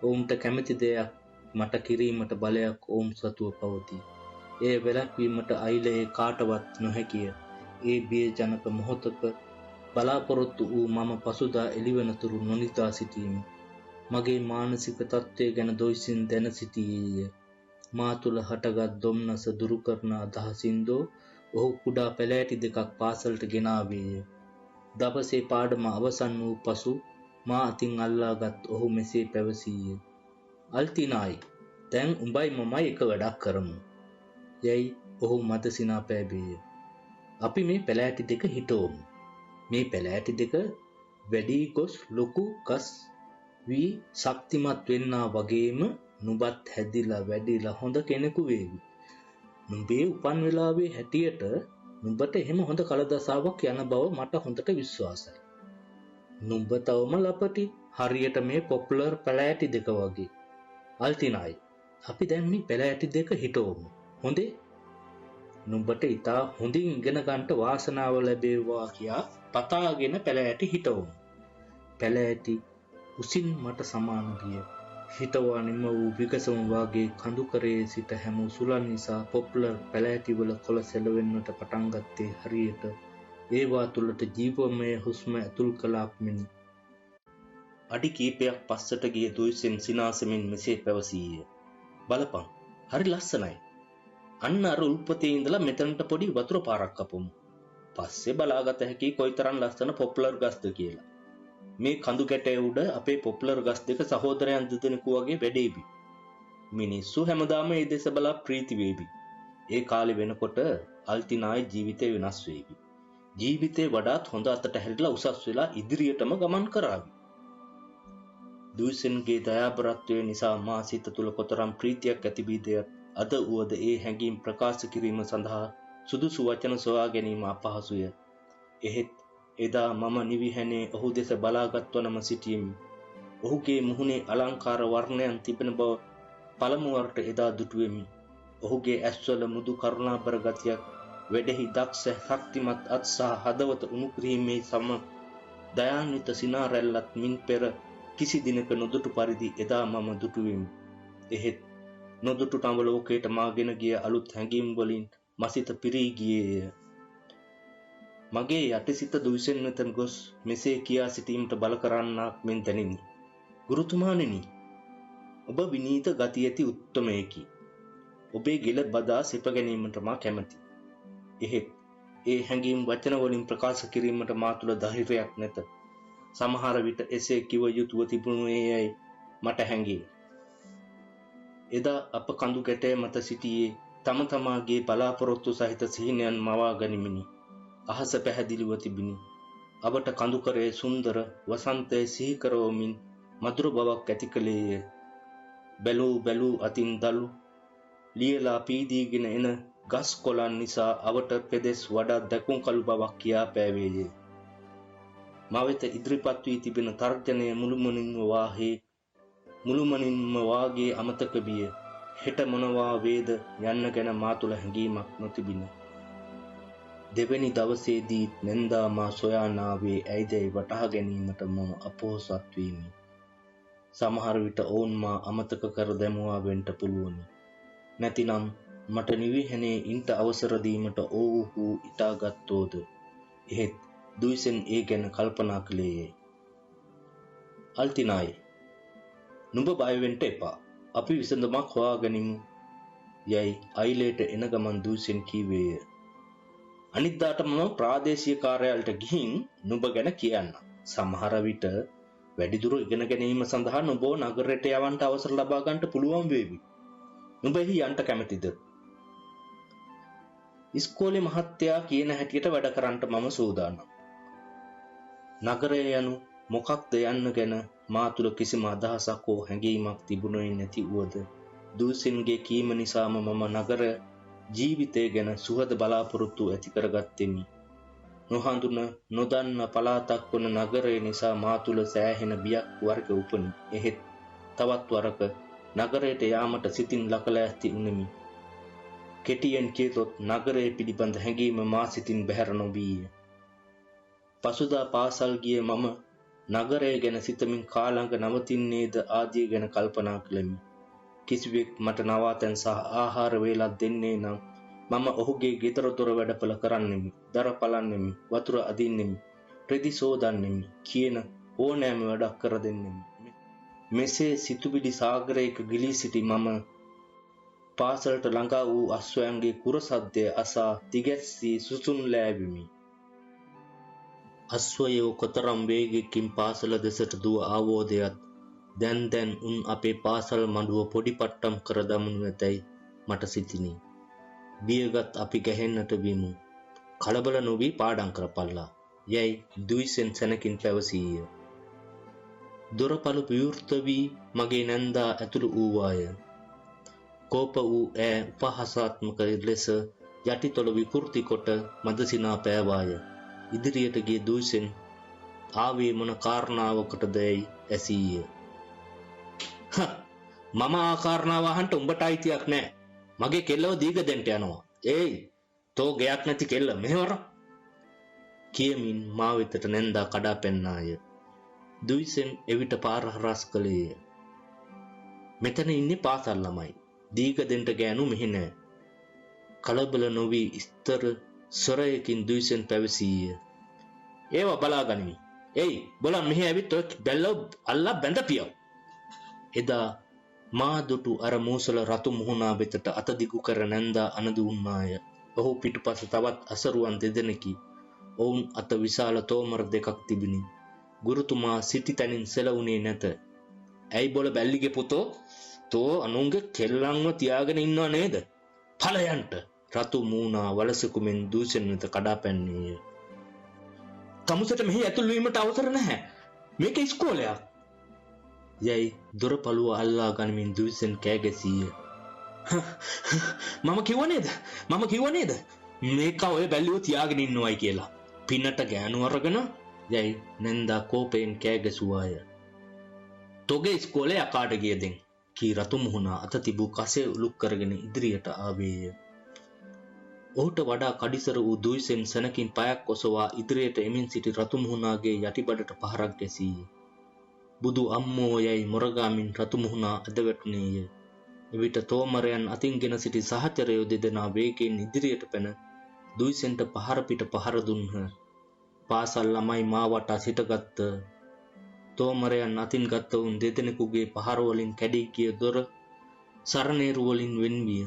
ඔවුන්ට කැමති දෙයක් මට කිරීමට බලයක් ඔවුන් සතුව පවතී. ඒ වැළැක්වීමට අයිලේ කාටවත් නොහැකිය. ඒ බියජනක මොහොතක බලාපොරොත්තු වූ මම පසුදා එළිවෙනතුරු නොනිදා සිටීමි. මගේ මානසික තත්ත්වය ගැන දොයිසින් දැන සිටියේය. මා තුළ හටගත් දොම්නස දුරු කරන අදහසින්දෝ ඔහු කුඩා පැලෑටි දෙකක් පාසලට ගෙනාවේය. දවසේ පාඩම අවසන් වූ පසු මා අතින් අල්ලාගත් ඔහු මෙසේ පැවසීය. අල්ටිනායි දැන් උඹයි මමයි එක වැඩක් කරමු. යැයි ඔහු මද සිනා පෑබේය. අපි මේ පැලෑටි දෙක හිටවමු. මේ පැලෑටි දෙක වැඩි ගොස් ලොකු ගස් වී ශක්තිමත් වෙන්නා වගේම නුඹත් හැදිලා වැඩිලා හොඳ කෙනෙකු වේවි. නුඹේ උපන් වෙලාවේ හැටියට නුඹට එහෙම හොඳ කලදසාවක් යන බව මට හොඳට විශ්වාසයි. නුඹ තවම ලපටි හරියට මේ පොපුලර් පැලෑටි දෙක වගේ. අල්ටිනායි අපි දැන් මේ පැලෑටි දෙක හිටවමු. හොඳේ? නුඹට ඉතා හොඳින් ඉගෙන ගන්නට වාසනාව ලැබේවා කියා පතාගෙන පැලෑටි හිටවමු. පැලෑටි උසින් මට සමාන විය. හිටවා නිම වූ විගසම වාගේ කඳුකරේ සිට හැමූ සුළන් නිසා පොපුලර් පැලෑටිවල කොළ සෙලවෙන්නට පටන් ගත්තේ හරියට ඒවා තුළට ජීවමය හුස්ම ඇතුල් කළාක් මෙනි. අඩි කීපයක් පස්සට ගිය දුයිසෙන් සිනාසෙමින් මෙසේ පැවසීය. බලපන් හරි ලස්සනයි. අන්න අර උල්පතේ ඉඳලා මෙතනට පොඩි වතුර පාරක් කපමු. පස්සේ බලාගත හැකි කොයිතරම් ලස්සන පොප්ලර් ගස්ද කියලා. මේ කඳු කැටේ උඩ අපේ පොප්ලර් ගස් දෙක සහෝදරයන් දෙදෙනෙකු වගේ වැඩේවි. මිනිස්සු හැමදාම ඒ දෙස බලා ප්‍රීති වේවි. ඒ කාලේ වෙනකොට අල්තිනායි ජීවිතේ වෙනස් වේවි. ජීවිතේ වඩාත් හොඳ අතට හැරිලා උසස් වෙලා ඉදිරියටම ගමන් කරાવી. දුයිසන්ගේ දයාබරත්වය නිසා මා සිත තුළ කොතරම් ප්‍රීතියක් ඇති වීද අද උවද ඒ හැඟීම් ප්‍රකාශ කිරීම සඳහා සුදුසු වචන සොයා ගැනීම අපහසුය. එහෙත් එදා මම නිවිහැනේ ඔහු දෙස බලාගත්වනම සිටියෙමි. ඔහුගේ මුහුණේ අලංකාර වර්ණයන් තිබෙන බව පළමුවරට එදා දුටුවෙමි. ඔහුගේ ඇස්වල මෘදු කරුණාබර ගතියක්, වැඩෙහි දක්ෂ ශක්තිමත් අත් සහ හදවත උණු කිරීමේ සම දයාන්විත සිනා රැල්ලත් මින් පෙර කිසි දිනක නොදුටු පරිදි එදා මම දුටුවෙමි. එහෙත් නොදුටු තම ලෝකයට මාගෙන ගිය අලුත් හැඟීම් වලින් මසිත පිරී ගියේය. මගේ යටිසිත දුයිසෙන් වෙත ගොස් මෙසේ කියා සිටීමට බල කරන්නාක් මෙන් දැනිනි. ගුරුතුමාණෙනි, ඔබ විනීත ගති ඇති උත්තමයෙකි. ඔබේ ගෙල බදා සිප ගැනීමට මා කැමැති. එහෙත් ඒ හැඟීම් වචන වලින් ප්‍රකාශ කිරීමට මා තුළ ධෛර්යයක් නැත. සමහර විට එසේ කිව යුතුව තිබුණේ යයි මට හැඟේ. එදා අප කඳු කැටේ මත සිටියේ තම තමාගේ බලාපොරොත්තු සහිත සිහිනයන් මවා ගනිමිනි. අහස පැහැදිලිව තිබිනි. අපට කඳු කරේ සුන්දර වසන්තයේ සිහි කරවමින් මధుර බවක් ඇති කළේය. බැලූ අතින් දලු ලියලා පීදීගෙන එන ගස් කොළන් නිසා අවට පෙදෙස් වඩා දැකුම් කළු බවක් කියා පෑවේය. මවෙත ඉදිරිපත් වී තිබෙන තර්ජනය මුළුමනින්ම වාගේ අමතක විය. හෙට මොනවා වේද යන්න ගැන මා තුළ හැඟීමක් නොතිබින. දෙවැනි දවසේදී නැන්දා මා සොයා නාවේ ඇයිදැයි වටහා ගැනීමට මම අපොහොසත් වීමි. සමහර විට ඔවුන් මා අමතක කර දැමුවා වෙන්න පුළුවනි. නැතිනම් මට නිවිහැනේ ඉන්ට අවසර දීමට ඔව්හු ඉටාගත්තෝද. එහෙත් දුයිසෙන් ඒ ගැන කල්පනා කළේය. අල්තිනායි, නුඹ බය වෙන්න එපා. අපි විසඳුමක් හොයාගනිමු යයි අයිලේට එන ගමන් දුයිසෙන් කීවේය. අනිද්දාට මම ප්‍රාදේශීය කාර්යාලයට ගිහින් නුඹ ගැන කියන්න. සමහර විට වැඩිදුර ඉගෙන ගැනීම සඳහා නුඹ නගරයට යවන්න අවසර ලබා ගන්නට පුළුවන් වේවි. නුඹ එහි යන්න කැමතිද? ඉස්කෝලේ මහත්තයා කියන හැටියට වැඩ කරන්නට මම සූදානම්. නගරය යනු මොකක්ද යන්න ගැන මා තුළ කිසිම අදහසක් හෝ හැඟීමක් තිබුණේ නැති වුවද දුයිසෙන්ගේ කීම නිසාම මම නගර ජීවිතය ගැන සුහද බලාපොරොත්තු ඇති කරගත්තෙමි. නොහඳුන නොදන්න පළාතක් වන නගරය නිසා මා තුළ සෑහෙන බියක් වර්ග උපනි. එහෙත් තවත් වරක නගරයට යාමට සිතින් ලකලා ඇති උනමි. කෙටියෙන් කියතොත් නගරය පිළිබඳ හැඟීම මා සිතින් බැහැර නොවීය. පසුදා පාසල් ගිය මම නගරය ගැන සිතමින් කාලඟ නවතින්නේද ආදිය ගැන කල්පනා කළෙමි. කිසිවෙක් මට නවාතැන් සහ ආහාර වේලක් දෙන්නේ නම් මම ඔහුගේ ගෙදර දොර වැඩපළ කරන්නෙමි, දර පලන්නෙමි, වතුර අදින්නෙමි, රෙදි සෝදන්නෙමි කියන ඕනෑම වැඩක් කර දෙන්නෙමි. මෙසේ සිතුවිලි සාගරයක ගිලී සිටි මම පාසලට ළඟා වූ අශ්වයන්ගේ කුර සද්දය අසා දිගැස්සී සුසුම් ලෑවිමි. අශ්වයෝ කොතරම් වේගයකින් පාසල දෙසට දුව ආවෝදයත් දැන් උන් අපේ පාසල් මඩුව පොඩි පට්ටම් කර දමනු ඇතැයි මට සිතිනි. බියගත් අපි ගැහෙන්නට විමු. කලබල නොවී පාඩම් කරපල්ලා යැයි දුයිසෙන් සැනකින් පැවසීය. දොරපළු විවෘත වී මගේ නැන්දා ඇතුළු වූවාය. කෝප වූ ඈ උපහාසාත්මක ලෙස යටිතොල විකෘති කොට මදසිනා පෑවාය. ඉදිරියට ගිය දුයිසෙන් ආවේ මොන කාරණාවකටදයි ඇසීය. මම ආකාරණාව අහන්න උඹට අයිතියක් නැහැ. මගේ කෙල්ලව දීග දෙන්න යනවා. ඒයි තෝ ගයක් නැති කෙල්ල මෙහෙවර කියමින් මා වෙතට නැන්දා කඩා පැන්නාය. දුයිසෙන් එවිට පාර හරස් කළේය. මෙතන ඉන්නේ පාසල් ළමයි. දීග දෙන්න ගෑනු මෙහි නැහැ. කලබල නොවි ස්තර ස්වරයකින් දුයිසෙන් පැවසීය. ඒවා බලා ගනිමි. ඒයි බලන්න මෙහි ඇවිත් ඔය බැල්ලව අල්ලා බැඳපියව. එදා මා දුටු අර මූසල රතු මුහුණා වෙතට අත දිගු කර නැන්දා අනදු වුණාය. ඔහු පිටුපස තවත් අසරුවන් දෙදෙනෙකි ඔවුන් අත විශාල තෝමර දෙකක් තිබිණි. ගුරුතුමා සිටි තැනින් සෙලවුණේ නැත. ඇයි බොල බැල්ලිගේ පුතෝ, තෝ අනුන්ගේ කෙල්ලන්ව තියාගෙන ඉන්නවා නේද? ඵලයන්ට. රතු මූණා වලසකුමෙන් දූෂණ වෙත කඩා පැන්නේය. තමුසට මෙහි ඇතුල් වීමට අවසර නැහැ. මේක ඉස්කෝලයක්. යයි දොරපළුව අල්ලා ගනිමින් දූෂණ කෑ ගැසීය. මම කිව්ව නේද මේක ඔය බැල්ලිව තියාගෙන ඉන්නවයි කියලා. පින්නට ගෑනු අරගෙන යයි නැන්දා කෝපයෙන් කෑ ගැසුවාය. තොගේ ඉස්කෝලේ අකාට ගියදෙන් කී රතු මුහුණා අත තිබූ කසේ උලුක් කරගෙන ඉදිරියට ආවේය. ඔහුට වඩා කඩිසර වූ දුයිසෙන් සනකින් පයක් ඔසවා ඉදිරියට එමින් සිටි රතු මුහුණාගේ යටිබඩට පහරක් ගැසීය. බුදු අම්මෝ යයි මොරගාමින් රතු මුහුණා අද වැටුණේය. එවිට තෝමරයන් අතින්ගෙන සිටි සහචරයෝ දෙදෙනා වේගයෙන් ඉදිරියට පැන දුයිසෙන්ට පහර පිට පහර දුන්හ. පාසල් ළමයි මා වටා සිටගත්ත. තෝමරයන් අතින් ගත්ත උන් දෙදෙනෙකුගේ පහර වලින් කැඩී ගිය දොර සරණේරු වලින් වෙන් විය.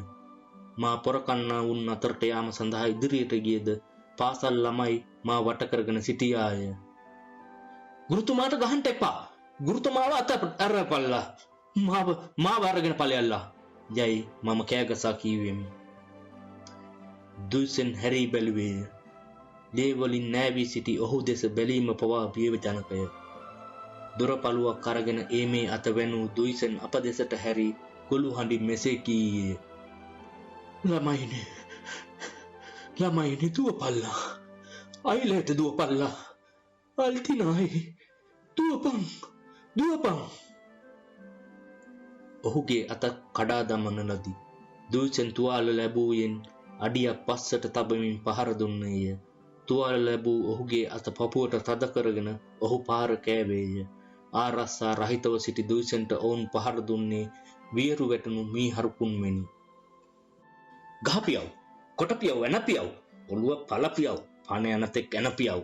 මා පොරකන්නා උන් අතරට යාම සඳහා ඉදිරියට ගියද පාසල් ළමයි මා වට කරගෙන සිටියාය. ගුරුතුමාට ගහන්න එපා. ගුරුතුමාව අත අරපල්ලා. මාව අරගෙන ඵලයල්ලා. යයි මම කෑගසා කීවෙමි. දුයිසෙන් හැරී බැලුවේය. ලේ වලින් නෑවී සිටි ඔහු දෙස බැලීම පවා බියවජනකය. දොරපළුවක් අරගෙන ඒමේ අත වැනූ දුයිසෙන් අප දෙසට හැරී ගොළු හඬින් මෙසේ කීයේ. ළමයිනි දුවපල්ලා. අයිලට දුවපල්ලා. අල්තිනායි දුවපන්. ඔහුගේ අත කඩා දමන ලදී. දුයිසෙන් තුවාල ලැබූයෙන් අඩියක් පස්සට තබමින් පහර දුන්නේය. තුවාල ලැබූ ඔහුගේ අත පපුවට තද කරගෙන ඔහු පාර කෑවේය. ආරස්සා රහිතව සිටි දුයිසෙන්ට ඔවුන් පහර දුන්නේ වියරු වැටුණු මී හරුකුන් මෙනි. ගහපියව්, කොටපියව්, එනපියව්, ඔළුව පළපියව්, පණ යන තෙක් එනපියව්.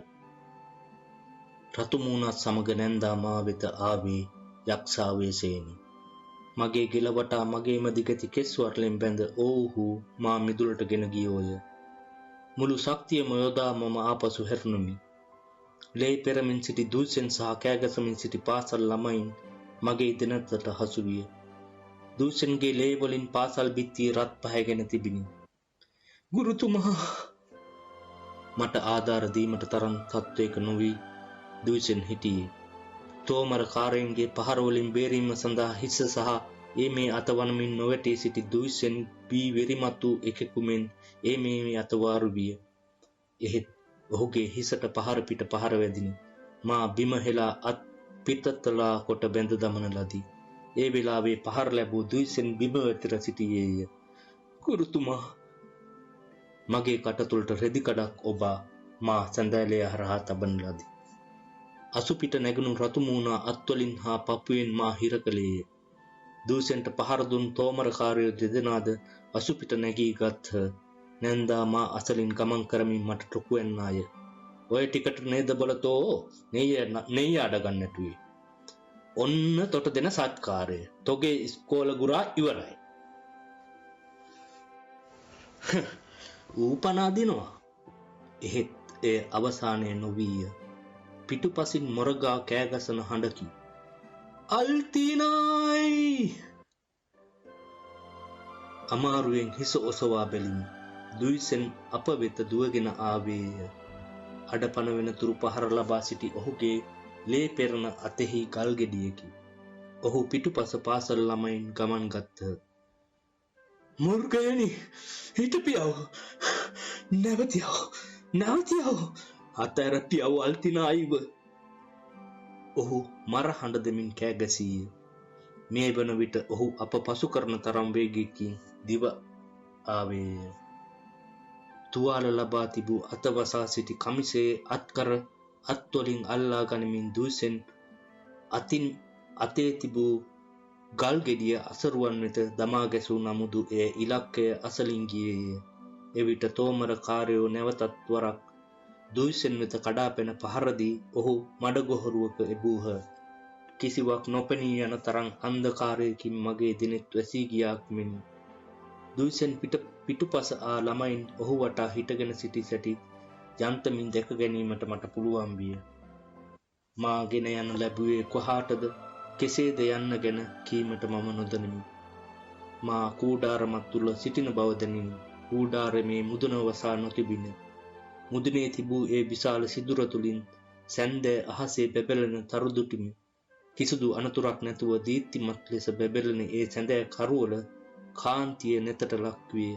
රතු මූණත් සමග නැන්දා මා වෙත ආවේ යක්ෂා වේශයෙනි. මගේ ගෙලවටා මගේම දිගති කෙස් වර්ලෙන් බැඳ ඔව්හු මා මිදුලට ගෙන ගියෝය. මුළු ශක්තියම යොදා මම ආපසු හැරුණුමි. ලේ පෙරමින් සිටි දුයිසෙන් සහ කෑගසමින් සිටි පාසල් ළමයින් මගේ දිනතට හසු විය. දුයිසෙන්ගේ ලේ වලින් පාසල් බිත්තිය රත් පහගෙන තිබිණි. ගුරුතුමා, මට ආධාර දීමට තරම් තත්වයක නොවි දුයිසෙන් හිටියේ. තෝමර කාරයන්ගේ පහර වලින් බේරීම සඳහා හිස සහ ඒ අතවනමින් නොවැටී සිටි දුයිසෙන් බී වෙරිමත් වූ එකෙකුමෙන් ඒ අතවාරු විය. එහෙත් ඔහුගේ හිසට පහර පිට පහර වැදිනි. මා බිම හෙලා අත් පිටතලා කොට බැඳ දමන ලදී. ඒ වෙලාවේ පහර ලැබූ දුයිසෙන් බිම වැතිර සිටියේය. ගුරුතුමා, මගේ කටතුලට රෙදි කඩක් ඔබා මා සැඳෑලය හරහා තබන ලදී. අසුපිට නැගුණු රතු මූණා අත්වලින් හා පපුවෙන් මා හිර කළේය. දුයිසෙන්ට පහර දුන් තෝමරකාරයෝ දෙදෙනාද අසුපිට නැගී ගත්හ. නැන්දා මා අසලින් ගමන් කරමින් මට ටොකු එන්නාය. ඔය ටිකට නේද බලතෝ නෙయ్య අඩගන්නටුවේ. ඔන්න තොට දෙන සත්කාරය. තොගේ ඉස්කෝල ගුරා ඉවරයි. ඌපනා දිනවා. එහෙත් එය අවසානය නොවීය. පිටුපසින් මොරගා කෑගසන හඬකි. අල්තිනායි! අමාරුවෙන් හිස ඔසවා බැලිමි. දුයිසෙන් අප වෙත දුවගෙන ආවේය. අඩපණ වෙන තුරු පහර ලබා සිටි ඔහුගේ ලේ පෙරන අතෙහි ගල් ගෙඩියකි. ඔහු පිටුපස පාසල් ළමයින් ගමන් ගත්හ. මුර්ගයනි, හිටපියව්! නැවතියව්! අතර පියව් අල්තිනායිව! ඔහු මර හඬ දෙමින් කෑ ගැසීය. මේ වන විට ඔහු අප පසු කරන තරම් වේගයකින් දිව ආවේය. තුවාල ලබා තිබූ අතවසා සිටි කමිසේ අත්වලින් අල්ලා ගනිමින් දුයිසෙන් අතේ තිබූ ගල් ගෙඩිය අසරුවන් වෙත දමා ගැසූ නමුදු එය ඉලක්කය අසලින් ගියේය. එවිට තෝමර කාරයෝ නැවතත් වරක් දුයිසෙන් වෙත කඩා පැන පහරදී ඔහු මඩගොහරුවක එබූහ. කිසිවක් නොපෙනී යන තරම් අන්ධකාරයකින් මගේ දිනෙත් වැසී ගියාක් මෙනි. දුයිසෙන් පිටුපස ආ ළමයින් ඔහු වටා හිටගෙන සිටි සැටි යන්තමින් දැක ගැනීමට මට පුළුවන් විය. මා ගෙන යන ලැබුවේ කොහාටද කෙසේද යන්න ගැන කීමට මම නොදනිමි. මා කූඩාරමක් තුල සිටින බව දැනිනි. කූඩාරමේ මුදුන වසා නොතිබින. මුදුනේ තිබූ ඒ විශාල සිදුර තුලින් සැන්දෑ අහසේ බැබලෙන තරුදුටිමි. කිසිදු අනතුරක් නැතුව දීප්තිමත් ලෙස බැබලෙන ඒ සැඳෑ කරවල කාන්තිය නෙතට ලක්විය.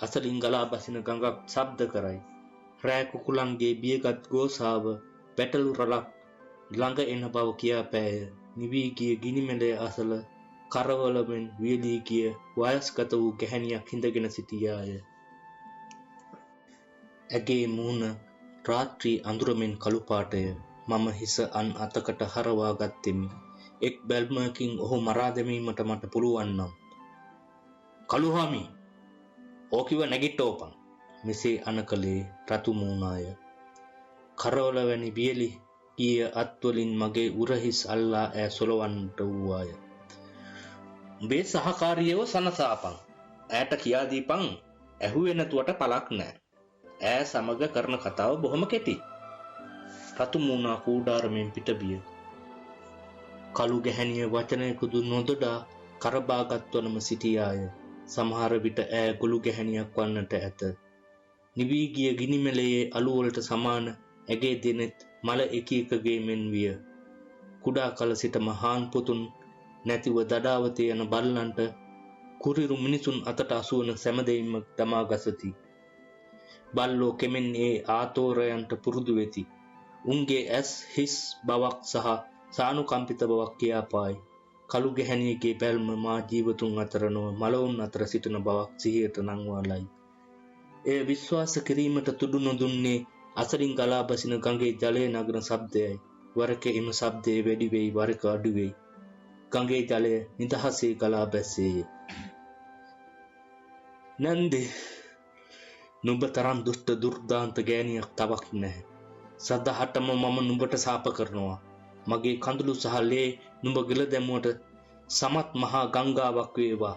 අසලින් ගලා බසින ගඟක් ශබ්ද කරයි. රෑ කුකුලන්ගේ බියගත් ගෝසාව පැටලු රළක් ළඟ එන බව කියා පෑය. නිවී ගිය ගිනිමෙලේ අසල කරවලෙන් වියලී ගිය වයස්ගත වූ ගැහැණියක් හිඳගෙන සිටියාය. ඇගේ මූණ රාත්‍රී අඳුරමින් කළු පාටය. මම හිස අන් අතකට හරවා ගත්ෙමි. එක් බැල්මකින් ඔහු මරා දැමීමට මට පුළුවන් නම්. කළුහාමි, ඕකිව නැගිට්ටෝපන්. මෙසේ අනකලේ රතු මූණාය. කරවල වැනි වියලි ගිය අත්වලින් මගේ උරහිස් අල්ලා ඈ සොලවන්නට වූවාය. උඹේ සහකාරියව සනසාපන්. ඈට කියා දීපන් ඇහුවේ නැතුවට පළක් නෑ. ඈ සමග කරන කතාව බොහොම කෙටි. රතු මූණා කූඩාරමෙන් පිටබිය. කළු ගැහැණිය වචනයකුදු නොදොඩා කරබාගත්වනම සිටියාය. සමහර විට ඈ ගොළු ගැහැණියක් වන්නට ඇත. නිවී ගිය ගිනිමෙලයේ අලුවලට සමාන ඇගේ දෙනෙත් මල එකීකගේ මෙන් විය. කුඩා කල සිටම හාන් පුතුන් නැතිව දඩාවතේ යන බල්ලන්ට කුරිරු මිනිසුන් අතට අසුවන සැමදෙයින්ම දමා ගසති. බල්ලෝ කෙමෙන් ඒ ආතෝරයන්ට පුරුදු වෙති. උන්ගේ ඇස් හිස් බවක් සහ සානුකම්පිත බවක් කියාපායි. කළු ගැහැණියගේ බැල්ම මා ජීවතුන් අතර නොව මලවුන් අතර සිටින බවක් සිහියට නංවාලයි. එය විශ්වාස කිරීමට තුඩු නොදුන්නේ අසලින් ගලා බසින ගඟේ ජලය නගන ශබ්දයයි. වරක එම ශබ්දය වැඩි වෙයි, වරක අඩු වෙයි. ගඟේ ජලය නිදහසේ ගලා බැස්සේය. නන්දේ, නුඹ තරම් දුෂ්ට දුර්දාන්ත ගෑණියක් තවක් නැහැ. සදහටම මම නුඹට සාප කරනවා. මගේ කඳුළු සහ ලේ නුඹ ගිල දැමුවට සමත් මහා ගංගාවක් වේවා.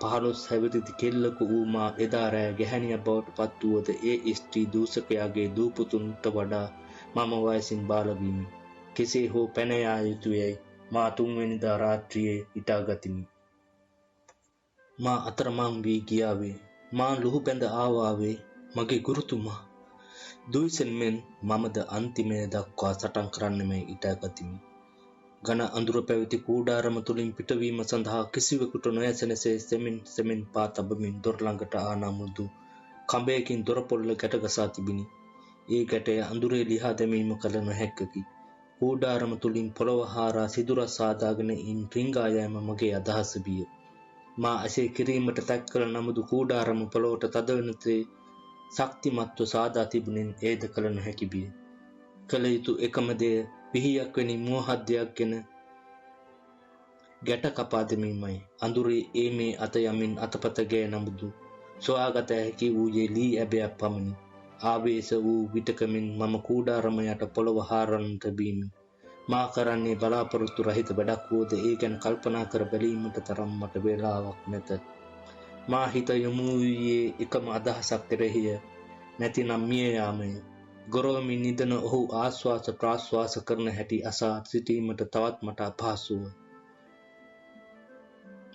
15 හැවිරිදි කෙල්ලක වූ මා එදා රෑ ගැහැණියක් බවට පත් වූද ඒ ස්ත්‍රී දූෂකයාගේ දූපුතුන්ට වඩා මම වයසින් බාල වීමි. කෙසේ හෝ පැන යා යුතුයයි මා 3 වෙනිදා රාත්‍රියේ හිතා ගතිමි. මා අතරමං වී ගියාවේ. මා ලුහු බැඳ ආවාවේ. මගේ ගුරුතුමා දුයිසෙන් මෙන් මමද අන්තිමය දක්වා සටන් කරන්නෙමයි ඉතා ගතිමි. ඝන අඳුර පැවති කූඩාරම තුලින් පිටවීම සඳහා කිසිවෙකුට නොයැසෙනසේ සෙමින් පා තබමින් දොර ළඟට ආනා මුදු කඹයකින් දොර පොල්ල ගැට ගසා තිබිනි. ඒ ගැටය අඳුරේ ලිහා දැමීම කල නොහැක්කකි. කූඩාරම තුලින් පොළව හාරා සිදුර සාදාගෙන ඉන් රිංගා යෑම මගේ අදහස විය. මා එසේ කිරීමට තැක් කළ නමුදු කූඩාරම පොළොවට තද වෙනතේ ශක්තිමත්ව සාදා තිබුණෙන් ඒද කළ නොහැකි විය. කළ යුතු එකම දෙය පිහියක් වැනි මෝහද්දයක් ගෙන ගැට කපා දැමීමයි. අඳුරේ ඒ මේ අත යමින් අතපත ගෑ නමුදු සොයාගත හැකි වූයේ ලී ඇබයක් පමණි. ආවේශ වූ විටකමින් මම කූඩාරම යට පොළව හාරන්නට බීමි. මා කරන්නේ බලාපොරොත්තු රහිත වැඩක් වුවද ඒ ගැන කල්පනා කර බැලීමට තරම් මට වේලාවක් නැත. මා හිත යොමු වූයේ එකම අදහසක් කෙරෙහිය, නැතිනම් මිය යාමය. ගොරවමින් නිදන ඔහු ආශ්වාස ප්‍රාශ්වාස කරන හැටි අසා සිටීමට තවත් මට අපහසුව.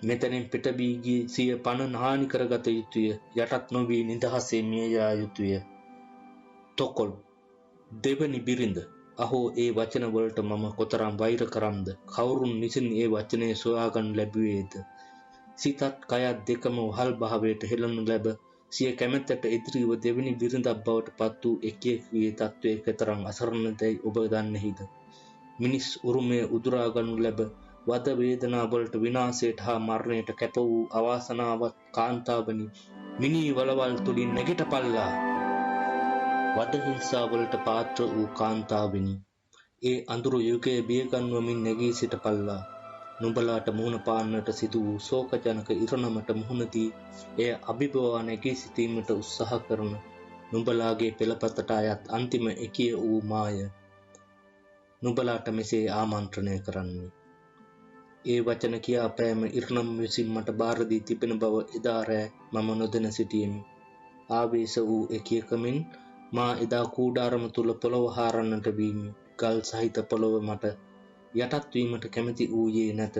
මෙතනින් පිටබී ගිය සිය පණ හානි කරගත යුතුය. යටත් නොවී නිදහසේ මිය යා යුතුය. තොකොල් දෙවනි බිරිඳ. අහෝ ඒ වචන වලට මම කොතරම් වෛර කරම්ද. කවුරුන් විසින් ඒ වචනේ සොයාගන්න ලැබුවේද. සිතත් කයත් දෙකම වහල් භාවයට හෙළනු ලැබ සිය කැමැත්තට ඉදිරිව දෙවනි බිරිඳක් බවට පත් වූ එකියෙකුගේ තත්වයේ කතරම් අසරණදැයි ඔබ දන්නේහිද. මිනිස් උරුමය උදුරා ගනු ලැබ වද වේදනා වලට විනාශයට හා මරණයට කැප වූ අවාසනාවත් කාන්තාවනි, මිනී වලවල් තුලින් නැගිටපල්ලා. වද හිංසාවලට පාත්‍ර වූ කාන්තාවනි, ඒ අඳුරු යුගයේ බියගන්වමින් නැගී සිටපල්ලා. නුඹලාට මුහුණ පාන්නට සිදු වූ ශෝකජනක ඉරණමට මුහුණ දී එය අභිභවා නැගී සිටීමට උත්සාහ කරන නුඹලාගේ පෙළපතට අයත් අන්තිම එකිය වූ මාය නුඹලාට මෙසේ ආමන්ත්‍රණය කරන්නේ. ඒ වචන කියා පෑම ඉරණම විසින් මට බාර දී තිබෙන බව එදා රෑ මම නොදැන සිටියෙමි. ආවේශ වූ එකියකමින් මා එදා කූඩාරම තුල පොළව හාරන්නට වීමි. ගල් සහිත පොළව මට යටත් වීමට කැමැති වූයේ නැත.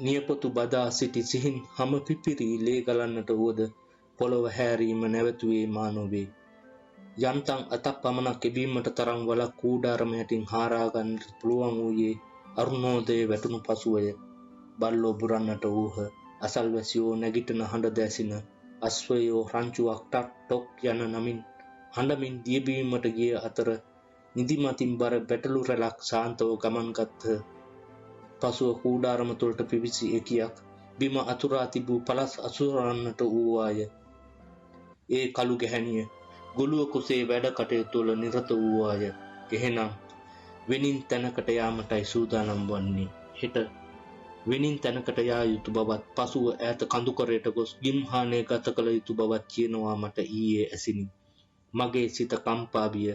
නියපොතු බදා සිටි සිහින් හම පිපිරි ලේ ගලන්නට වුවද පොළව හැරීම නැවතුවේ මා නොවේ. යන්තම් අතක් පමණක් එබීමට තරම් වලක් කූඩාරම යටින් හාරා ගන්නට පුළුවන් වූයේ අරුණෝදයේ වැටුණු පසුවය. බල්ලෝ බුරන්නට වූහ. අසල්වැසියෝ නැගිටින හඬ දැසින. අස්වැයෝ රංචුවක් ටක් ටොක් යන නමින් හඬමින් දියබීමට ගිය අතර නිදිමතින් බර බැටළු රැලක් ශාන්තව ගමන් ගත්හ. පසුව කූඩාරම තුළට පිවිසි එකියක් බිම අතුරා තිබූ පලස් අසුරන්නට වූවාය. ඒ කළු ගැහැණිය ගොළුව කුසේ වැඩ කටයුතු වල නිරත වූවාය. එහෙනම් වෙනින් තැනකට යාමටයි සූදානම් වන්නේ. හෙට වෙනින් තැනකට යා යුතු බවත් පසුව ඈත කඳුකරයට ගොස් ගිම්හානය ගත කළ යුතු බවත් කියනවා මට ඊයේ ඇසිනි. මගේ සිත කම්පා විය.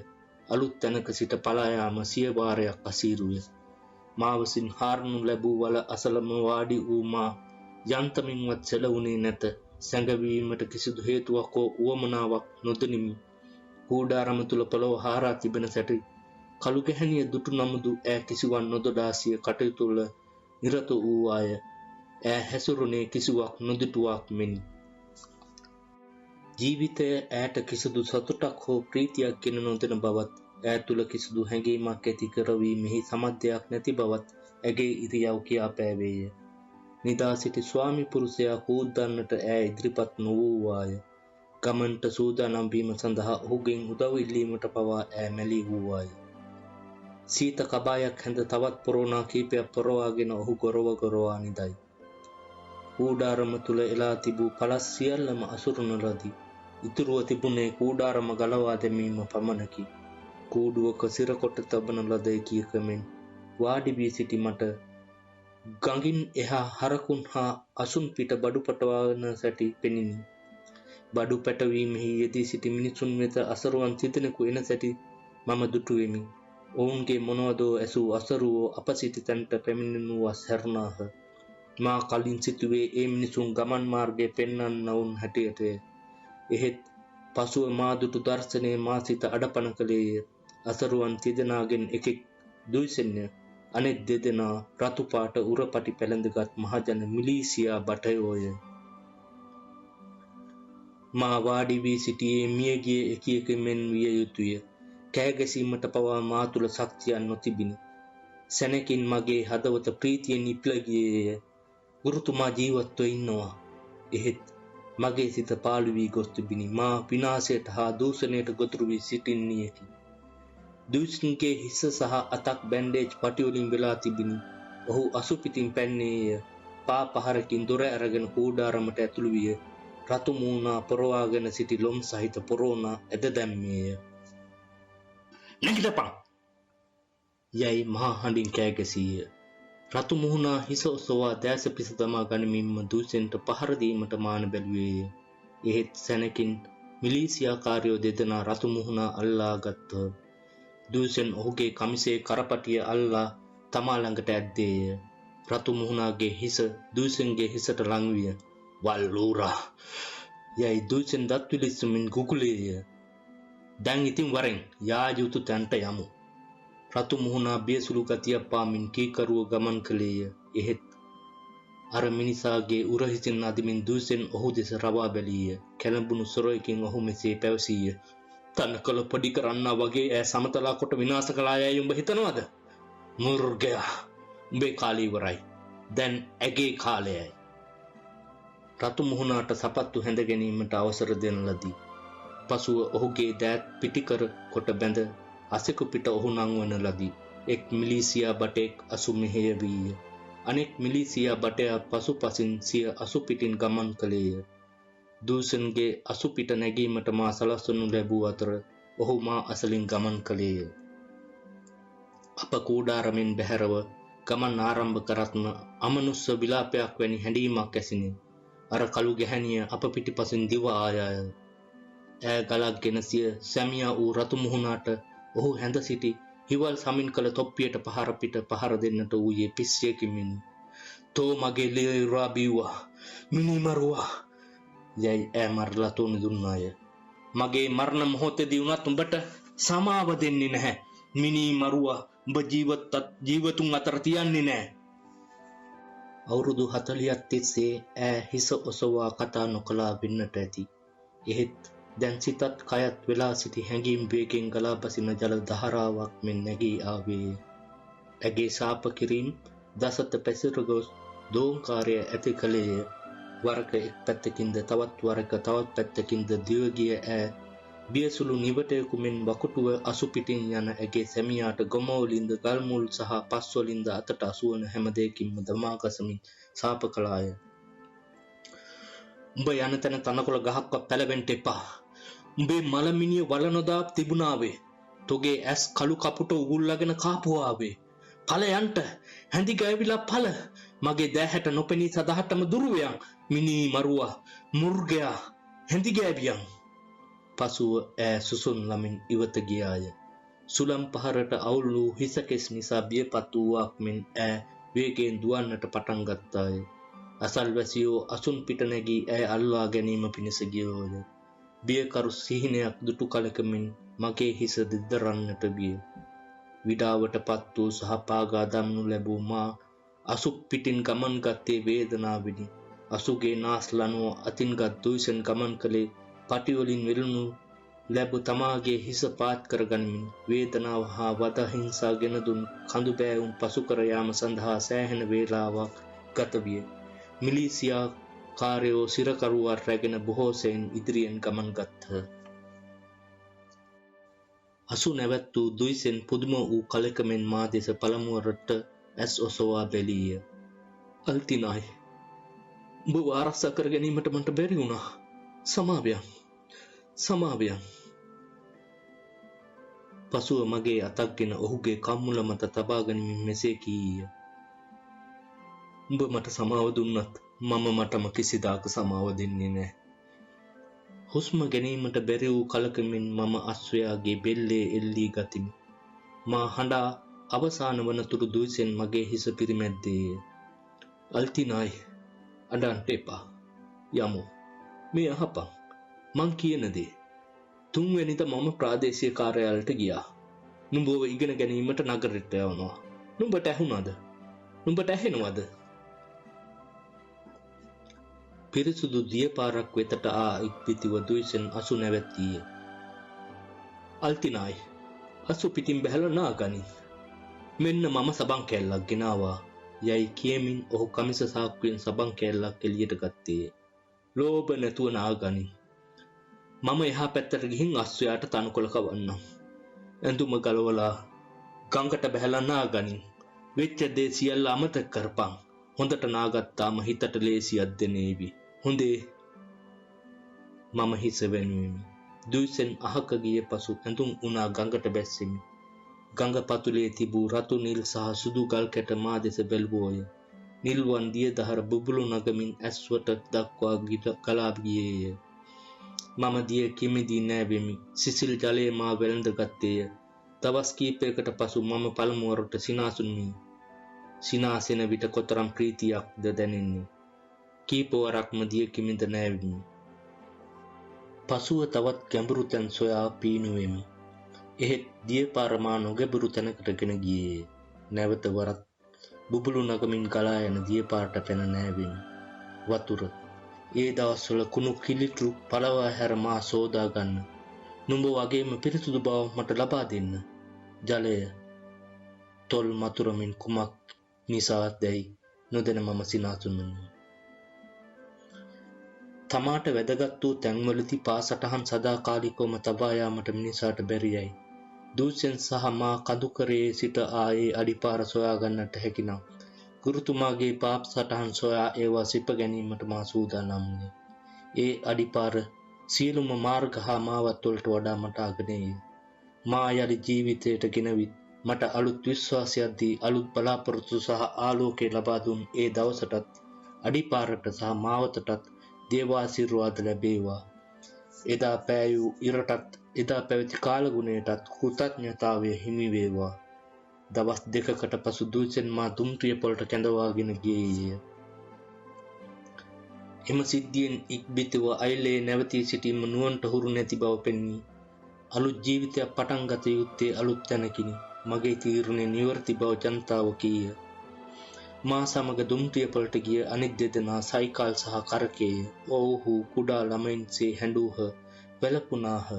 අලුත් තැනක සිට පලා යාම සිය වාරයක් අසීරුය. මා විසින් හාරනු ලැබූ වල අසලම වාඩි වූ මා යන්තමින්වත් සැලවුණේ නැත. සැඟවීමට කිසිදු හේතුවක් හෝ උවමනාවක් නොදනිමි. කූඩාරම තුල පොළව හාරා තිබෙන සැටි කළු ගැහැණිය දුටු නමුදු ඈ කිසිවක් නොදොඩා සිය කටයුතු වල නිරත වූවාය. ඈ හැසුරුනේ කිසිවක් නොදුටුවක් මෙනි. ජීවිතය ඈට කිසිදු සතුටක් හෝ ප්‍රීතියක් ගෙන නොදෙන බවත් ඈ තුල කිසිදු හැඟීමක් ඇති කරවීමෙහි සමද්දයක් නැති බවත් ඇගේ ඉරියව් කියා පෑවේය. නිදා සිටි ස්වාමි පුරුෂයා කූද්දන්නට ඈ ඉදිරිපත් නොවූවාය. ගමන්ට සූදානම් වීම සඳහා ඔහුගෙන් උදව් ඉල්ලීමට පවා ඈ මැලි වූවාය. සීත කබායක් හැඳ තවත් පොරෝනා කීපයක් පොරවාගෙන ඔහු ගොරවා නිදයි. කූඩාරම තුල එලා තිබූ පළස් සියල්ලම අසුරුන ලදී. ඉතුරුව තිබුණේ කූඩාරම ගලවා දැමීම පමණකි. කූඩුවක සිරකොට තබන ලද එකියකමෙන් වාඩි වී සිටි මට ගඟින් එහා හරකුන් හා අසුන් පිට බඩු පටවන සැටි පෙනිනි. බඩු පැටවීමෙහි යෙදී සිටි මිනිසුන් වෙත අසරුවන් තිදෙනෙකු එන සැටි මම දුටුවෙමි. ඔවුන්ගේ මොනවදෝ ඇසූ අසරුවෝ අප සිටි තැනට පැමිණෙනුවස් හැරුණාහ. මා කලින් සිතුවේ ඒ මිනිසුන් ගමන් මාර්ගය පෙන්වන්නවුන් හැටියටය. එහෙත් පසුව මා දුටු දර්ශනය මා සිත අඩපණ කළේය. අසරුවන් තිදෙනාගෙන් එකෙක් දුයිසෙන්ය, අනෙක් දෙදෙනා රතු පාට උරපටි පැළඳගත් මහජන මිලීසියා බටයෝය. මා වාඩි වී සිටියේ මියගිය එකියක මෙන් විය යුතුය. කෑගැසීමට පවා මා තුළ ශක්තියක් නොතිබිනි. සැනකින් මගේ හදවත ප්‍රීතියෙන් ඉපිල ගියේය. ගුරුතුමා ජීවත්ව ඉන්නවා. එහෙත් මගේ සිත පාළු වී ගොස් තිබිනි. මා විනාශයට හා දූෂණයට ගොදුරු වී සිටින්නේකි. දුෂ්ණිගේ හිස සහ අතක් බැන්ඩේජ් පටි වලින් වෙලා තිබිනි. ඔහු අසුපිතින් පැන්නේය. පා පහරකින් දොර ඇරගෙන කූඩාරමට ඇතුළු විය. රතු මූණා පොරවාගෙන සිටි ලොම් සහිත පොරෝනා ඇද දැම්මේය. නැගිටපන්! යයි මහා හඬින් කෑ ගැසීය. රතු මුහුණා හිස ඔසවා දැස පිස දමා ගනිමින්ම දූෂෙන්ට පහර දීමට මාන බැලුවේය. එහෙත් සැනකින් මිලීසියාකාරයෝ දෙදෙනා රතු මුහුණා අල්ලා ගත්තා. දූෂෙන් ඔහුගේ කමිසේ කරපටිය අල්ලා තමා ළඟට ඇද්දේය. රතු මුහුණාගේ හිස දූෂෙන්ගේ හිසට ලං විය. වල්ලූරා! යයි දූෂෙන් දත් විලිස්සමින් ගුගුලේය. දැන් ඉතින් වරෙන් යා යුතු තැනට යමු. රතු මුහුණා බියසුළු ගතියක් පාමින් කීකරුව ගමන් කළේය. එහෙත් අර මිනිසාගේ උරහිසින් අදිමින් දූෂෙන් ඔහු දෙස රවා බැලීය. කැළඹුණු සොරයකින් ඔහු මෙසේ පැවසීය. තනකොළ පොඩි කරන්නා වගේ ඈ සමතලා කොට විනාශ කළා යයි උඹ හිතනවද? මුර්ගයා! උඹේ කාලය ඉවරයි. දැන් ඇගේ කාලයයි. රතු මුහුණාට සපත්තු හැඳ ගැනීමට අවසර දෙන ලදී. පසුව ඔහුගේ දෑත් පිටිකර කොට බැඳ අසෙකු පිට ඔහු නංවන ලදී. එක් මිලීසියා බටෙක් අසු මෙහෙය වීය. අනෙක් මිලීසියා බටයා පසුපසින් සිය අසු පිටින් ගමන් කළේය. දූෂන්ගේ අසු පිට නැගීමට මා සලස්වනු ලැබූ අතර ඔහු මා අසලින් ගමන් කළේය. අප කූඩාරමෙන් බැහැරව ගමන් ආරම්භ කරත්ම අමනුස්ස විලාපයක් වැනි හැඬීමක් ඇසිනි. අර කළු ගැහැණිය අප පිටිපසින් දිව ආයාය. ඈ ගලක්ගෙන සිය සැමියා වූ රතු මුහුණාට ඔහු හැඳ සිටි හිවල් සමින් කළ තොප්පියට පහර පිට පහර දෙන්නට වූයේ පිස්සියකිමින්. තෝ මගේ ලේ ඉරා බිව්වා, මිනිමරුවා! යයි ඈ මරලා තෝනි දුන්නාය. මගේ මරණ මොහොතේදී වුණත් උඹට සමාව දෙන්නේ නැහැ. මිනී මරුවා උඹ ජීවතුන් අතර තියන්නේ නැහැ. අවුරුදු 40ක් තිස්සේ ඈ හිස ඔසවා කතා නොකලා වෙන්නට ඇති. එහෙත් දැන් සිතත් කයත් වෙලා සිටි හැඟීම් වේගෙන් ගලා බසින ජල දහරාවක් මෙන් නැගී ආවේ. ඇගේ ශාප කිරීම දසත පැසිර ගොස් දෝංකාරය ඇති කළේය. වරක එක් පැත්තකින්ද තවත් වරක තවත් පැත්තකින්ද දිව ගිය ඈ බියසුළු නිවටයකු මෙන් වකුටුව අසු පිටින් යන ඇගේ සැමියාට ගොමවලින්ද ගල්මුල් සහ පස්වලින්ද අතට අසුවන හැම දෙයකින්ම දමාගසමින් ශාප කළාය. උඹ යන තැන තනකොළ ගහක්වත් පැලවෙන්න එපා. උඹේ මලමිනිය වල නොදා තිබුණාවේ. තොගේ ඇස් කළු කපුට උගුල්ලාගෙන කාපුවාවේ. ඵලයන්ට හැඳි ගෑවිලා ඵල මගේ දැහැට නොපෙනී සදහටම දුරුවයන්. මිනී මරුවා මුර්ගයා හැඳි ගෑවියන්. පසුව ඈ සුසුන් ළමින් ඉවත ගියාය. සුලම් පහරට අවුල් වූ හිසකෙස් නිසා බියපත් වූවක් මෙන් ඈ වේගයෙන් දුවන්නට පටන් ගත්තාය. අසල්වැසියෝ අසුන් පිට නැගී ඈ අල්වා ගැනීම පිණිස ගියෝය. බියකරු සිහිනයක් දුටු කලකමින් මගේ හිස දිද්දරන්නට විය. විඩාවටපත් වූ සහ පාගා දම්නු ලැබූ මා අසුක් පිටින් ගමන් ගත්තේ වේදනාවෙනි. අසුගේ නාස් ලනුව අතින්ගත් දුයිසෙන් ගමන් කළේ පටිවලින් වෙලුණු ලැබ තමාගේ හිස පාත් කරගනිමින් වේදනාව හා වද හිංසා ගෙන දුන් කඳු බෑවුම් පසු කර යාම සඳහා සෑහෙන වේලාවක් ගත විය. මිලිසියා කාර්යෝ සිරකරුවා රැගෙන බොහෝ සෙයින් ඉදිරියෙන් ගමන් ගත්හ. අසු නැවැත් වූ දුයිසෙන් පුදුම වූ කලකමෙන් මා දෙස පළමුවරට ඇස් ඔසවා බැලීය. අල්තිනායි, උඹ ආරක්ෂා කර ගැනීමට මට බැරි වුණා. සමාවයන්. පසුව මගේ අතක්ගෙන ඔහුගේ කම්මුල මත තබා ගනිමින් මෙසේ කීය. උඹ මට සමාව දුන්නත් මම මටම කිසිදාක සමාව දෙන්නේ නැහැ. හුස්ම ගැනීමට බැරි වූ කලකමින් මම අස්වැයාගේ බෙල්ලේ එල්ලී ගතිමි. මා හඬා අවසාන වනතුරු දුයිසෙන් මගේ හිස පිරිමැද්දේය. අල්තිනායි, අඬන්න එපා. යමු. මේ අහපන්. මං කියන දේ. තුන්වෙනිද මම ප්‍රාදේශීය කාර්යාලයට ගියා. නුඹව ඉගෙන ගැනීමට නගරෙට යවනවා. නුඹට ඇහුණාද? නුඹට ඇහෙනවද? පිරිසුදු දියපාරක් වෙතට ආ ඉක්පිතිව දුයිසෙන් අසු නැවැත්තිය. අල්තිනායි, අසු පිටින් බැහැලා නාගනි. මෙන්න මම සබන් කෑල්ලක් ගෙනාවා. යයි කියමින් ඔහු කමිස සාක්කුවෙන් සබන් කෑල්ලක් එළියට ගත්තේ. ලෝභ නැතුව නාගනි. මම එහා පැත්තට ගිහින් අස්වැයාට තනකොළ කවන්නම්. ඇඳුම ගලවලා ගඟට බැහැලා නාගනි. වෙච්ච දේ සියල්ල අමතක කරපන්. හොඳට නාගත්තාම හිතට ලේසියක් දෙනේවි. හොඳේ. මම හිස වෙනුවෙමි. දුයිසෙන් අහක ගිය පසු ඇඳුම් උනා ගඟට බැස්සෙමි. ගඟ පතුලේ තිබූ රතු නිල් සහ සුදු ගල් කැට මා දෙස බැලුවෝය. නිල්වන් දිය දහර බුබුලු නගමින් ඇස්වට දක්වා ගලා ගියේය. මම දිය කිමිදී නෑවෙමි. සිසිල් ජලයේ මා වැළඳ ගත්තේය. දවස් කීපයකට පසු මම පළමුවරට සිනාසුන් වී. සිනාසෙන විට කොතරම් ප්‍රීතියක්ද දැනෙන්නේ. කීපවරක්ම දිය කිමිද නෑවෙමි. පසුව තවත් ගැඹුරු තැන් සොයා පීනුවෙමි. එහෙත් දිය පාර මා නොගැඹුරු තැනකට ගෙන ගියේ. නැවත වරක් බුබුලු නගමින් ගලා යන දිය පාරට පැන නෑවෙමි. වතුර. ඒ දවස්වල කුණු කිලිටු පළවා හැර මා සෝදා ගන්න. නුඹ වගේම පිරිසුදු බව මට ලබා දෙන්න. ජලය. තොල් මතුරමින් කුමක් නිසා දැයි නොදැන මම සිනාසුන් වුණා. තමාට වැදගත් වූ තැන්වලදී පාසටහන් සදාකාලිකවම තබා යාමට මිනිසාට බැරියයි. දුයිසෙන් සහ මා කඳුකරයේ සිට ආයේ අඩිපාර සොයා ගන්නට හැකි නම් ගුරුතුමාගේ පාප සටහන් සොයා ඒවා සිප ගැනීමට මා සූදානම් වුණේ. ඒ අඩිපාර සියලුම මාර්ග හා මාවත් වලට වඩා මට අගනේය. මා යලි ජීවිතයට ගෙනවිත් මට අලුත් විශ්වාසයක් දී අලුත් බලාපොරොත්තු සහ ආලෝකය ලබා දුන් ඒ දවසටත් අඩිපාරට සහ මාවතටත් දේවාශිර්වාද ලැබේවා. එදා පෑයූ ඉරටත් එදා පැවති කාලගුණයටත් කෘතඥතාවය හිමි වේවා. දවස් දෙකකට පසු දුයිසෙන් මා දුම්රිය පොළට කැඳවාගෙන ගියේය. එම සිද්ධියෙන් ඉක්බිතිව අයිලේ නැවතී සිටීම නුවන්ට හුරු නැති බව පෙන්වී අලුත් ජීවිතයක් පටන් ගත යුත්තේ අලුත් තැනකිනි. මගේ තීරණය නිවර්ති බව ජනතාව කීය. මා සමග දුම්රියපලට ගිය අනිත් දෙදෙනා සයිකල් සහ කරකේය. ඔවුහු කුඩා ළමයින්සේ හැඬූහ, වැළපුණාහ.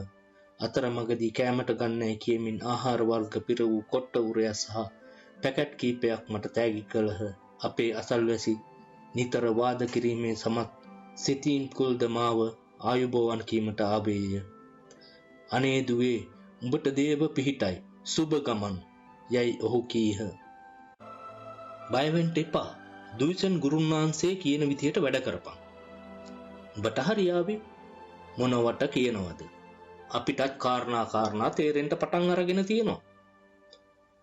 අතරමඟදී කෑමට ගන්නයි කියමින් ආහාර වර්ග පිර වූ කොට්ට උරය සහ පැකට් කීපයක් මට තෑගි කළහ. අපේ අසල්වැසි නිතර වාද කිරීමේ සමත් සිතීන් කුල්ද මාව ආයුබෝවන් කීමට ආවේය. අනේ දුවේ, උඹට දේව පිහිටයි, සුබ ගමන් යයි ඔහු කීහ. බය වෙන්න එපා. දුයිසන් ගුරුන් වහන්සේ කියන විදියට වැඩ කරපන්. උඹට හරියාවේ මොනවට කියනවද? අපිටත් කාරණා තේරෙන්න පටන් අරගෙන තියෙනවා.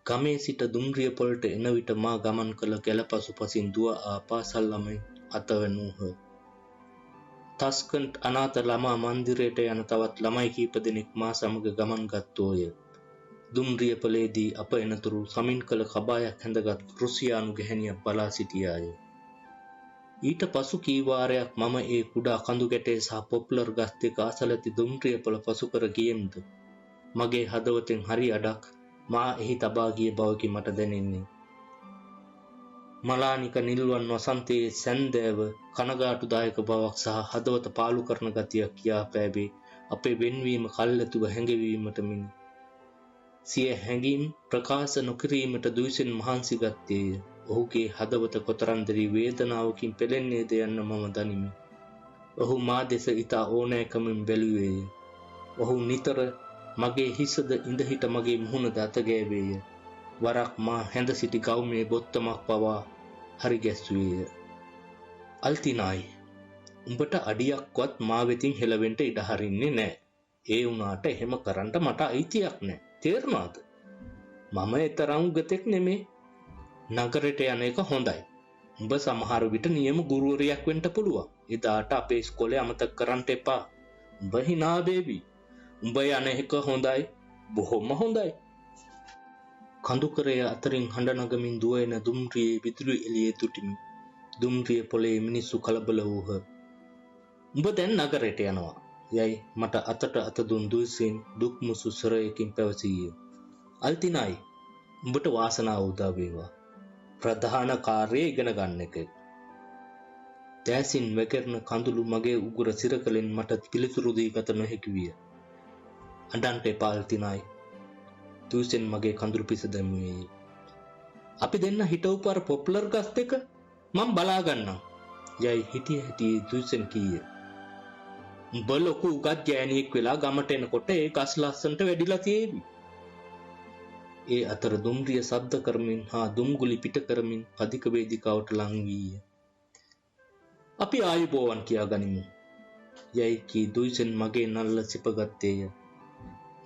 ගමේ සිට දුම්රියපොළට එන විට මා ගමන් කළ ගැලපසුපසින් දුව පාසල් ළමයි අතවැන්නූහ. තස්කන්ට් අනාථ ළමා මන්දිරයට යන තවත් ළමයි කීප දෙනෙක් මා සමග ගමන් ගත්තෝය. දුම්රියපොළේදී අප එනතුරු සමින් කළ කබායක් හැඳගත් රුසියානු ගැහැණියක් බලා සිටියාය. ඊට පසු කී වාරයක් මම ඒ කුඩා කඳු ගැටේ සහ පොප්ලර් ගස් දෙක අසල ඇති දුම්රියපොළ පසු කර ගියෙම්ද මගේ හදවතෙන් හරි අඩක් මා එහි තබා ගිය බවකි මට දැනෙන්නේ. මලානික නිල්වන් වසන්තයේ සැන්දෑව කනගාටුදායක බවක් සහ හදවත පාලු කරන ගතියක් කියා පෑවේ අපේ වෙන්වීම කල්ැතුව හැඟවීමට මිනි. සිය හැඟීම් ප්‍රකාශ නොකිරීමට දුයිසෙන් මහන්සි ගත්තේය. ඔහුගේ හදවත කොතරම්දරි වේදනාවකින් පෙළෙන්නේද යන්න මම දනිමි. ඔහු මා දෙස ඉතා ඕනෑකමින් බැලුවේය. ඔහු නිතර මගේ හිසද ඉඳහිට මගේ මුහුණද අතගෑවේය. වරක් මා හැඳ සිටි ගවුමේ බොත්තමක් පවා හරි ගැස්සුවේය. අල්තිනායි, උඹට අඩියක්වත් මා වෙතින් හෙළවෙන්ට ඉඩ හරින්නේ නෑ. ඒ වුණාට එහෙම කරන්න මට අයිතියක් නෑ. තේරුණාද? මම එතරම් උගතෙක් නෙමේ. නගරයට යන එක හොඳයි. උඹ සමහර විට නියම ගුරුවරියක් වෙන්න පුළුවන්. එදාට අපේ ඉස්කෝලේ අමතක කරන්න එපා. උඹ hina බේබි. උඹ යන එක හොඳයි. බොහොම හොඳයි. කඳුකරය අතරින් හඬ නගමින් දුවන දුම්රියේ විදුලි එළියේ තුටිමි. දුම්රිය පොළේ මිනිස්සු කලබල වූහ. උඹ දැන් නගරයට යනවා යයි මට අතට අත දුන් දුයිසෙන් දුක් මුසු ස්වරයකින් පැවසීය. අල්තිනායි, උඹට වාසනාව උදා වේවා. ප්‍රධාන කාර්යය ඉගෙන ගන්න එක. දැසින් වැකරන කඳුළු මගේ උගුර සිරකලෙන් මට පිළිතුරු දී ගත නොහැකි විය. අඬන්ට එපා අල්තිනායි. දුයිසෙන් මගේ කඳුළු පිස දැමුවේ. අපි දෙන්න හිටවපු අර පොප්ලර් ගස් දෙක මම බලා ගන්නම් යයි හිටිය හිටියේ දුයිසෙන් කීය. උඹ ලොකු උගත් ගෑණියෙක් වෙලා ගමට එනකොට ඒ ගස් ලස්සනට වැඩිලා තියෙවි. ඒ අතර දුම්රිය ශබ්ද කරමින් හා දුම්ගුලි පිට කරමින් අධික වේදිකාවට ලං වීය. අපි ආයුබෝවන් කියා ගනිමු යයි කී දුයිසෙන් මගේ නල්ල සිපගත්තේය.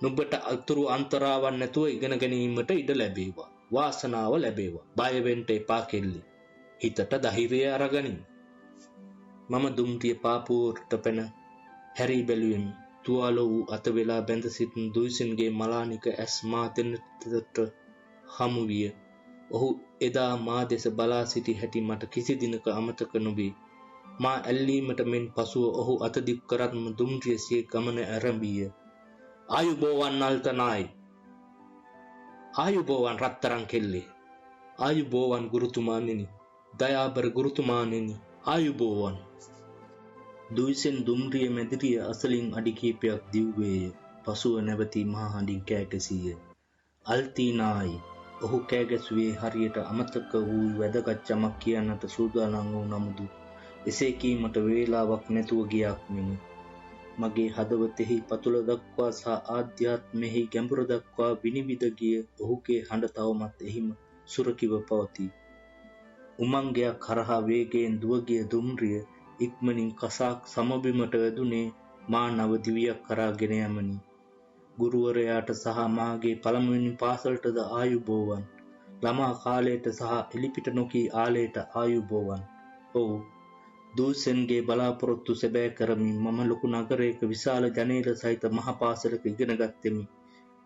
නුඹට අතුරු අන්තරාවන් නැතුව ඉගෙන ගැනීමට ඉඩ ලැබේවා. වාසනාව ලැබේවා. බය වෙන්න එපා කෙල්ලි. හිතට ධෛර්යය අරගනිමු. මම දුම්රිය පාපුවට පැන හැරී බැලුවෙමි. තුවාල වූ අත වෙලා බැඳ සිටින දුයිසෙන්ගේ මලානික ඇස් මා දෙන්නට හමු විය. ඔහු එදා මා දෙස බලා සිටි හැටි මට කිසි දිනක අමතක නොවේ. මා ඇල්ලීමට මෙන් පසුව ඔහු අත දික් කරත්ම දුම්රිය සිය ගමන ආරම්භිය. ආයුබෝවන් අල්තනායි. ආයුබෝවන් රත්තරන් කෙල්ලේ. ආයුබෝවන් ගුරුතුමාණෙනි. දයාබර ගුරුතුමාණෙනි. ආයුබෝවන්. දුයිසෙන් දුම්රිය මැදිරිය අසලින් අඩි කීපයක් දිව්වේය. පසුව නැවතී මහා හඬින් කෑගැසීය. අල්තීනායි. ඔහු කෑගැසුවේ හරියට අමතක වූ වැදගත් යමක් කියන්නට සූදානම් වූ නමුදු එසේ කීමට වේලාවක් නැතුව ගියක් මෙනි. මගේ හදවතෙහි පතුල දක්වා සහ ආධ්‍යාත්මෙහි ගැඹුර දක්වා විනිවිද ගිය ඔහුගේ හඬ තවමත් එහිම සුරකිව පවතී. උමංගයක් කරහා වේගයෙන් දුවගිය දුම්රිය ඉක්මනින් කසාක් සමබිමට වැදුනේ මා නව දිවියක් කරාගෙන යමනි. ගුරුවරයාට සහ මාගේ පළමුවෙනි පාසලටද ආයුබෝවන්. ළමා කාලයට සහ එලිපිට නොකී ආලයට ආයුබෝවන්. ඔව්, දුයිසෙන්ගේ බලාපොරොත්තු සැබෑ කරමින් මම ලොකු නගරයක විශාල ජනේල සහිත මහ පාසලක ඉගෙන ගත්තෙමි.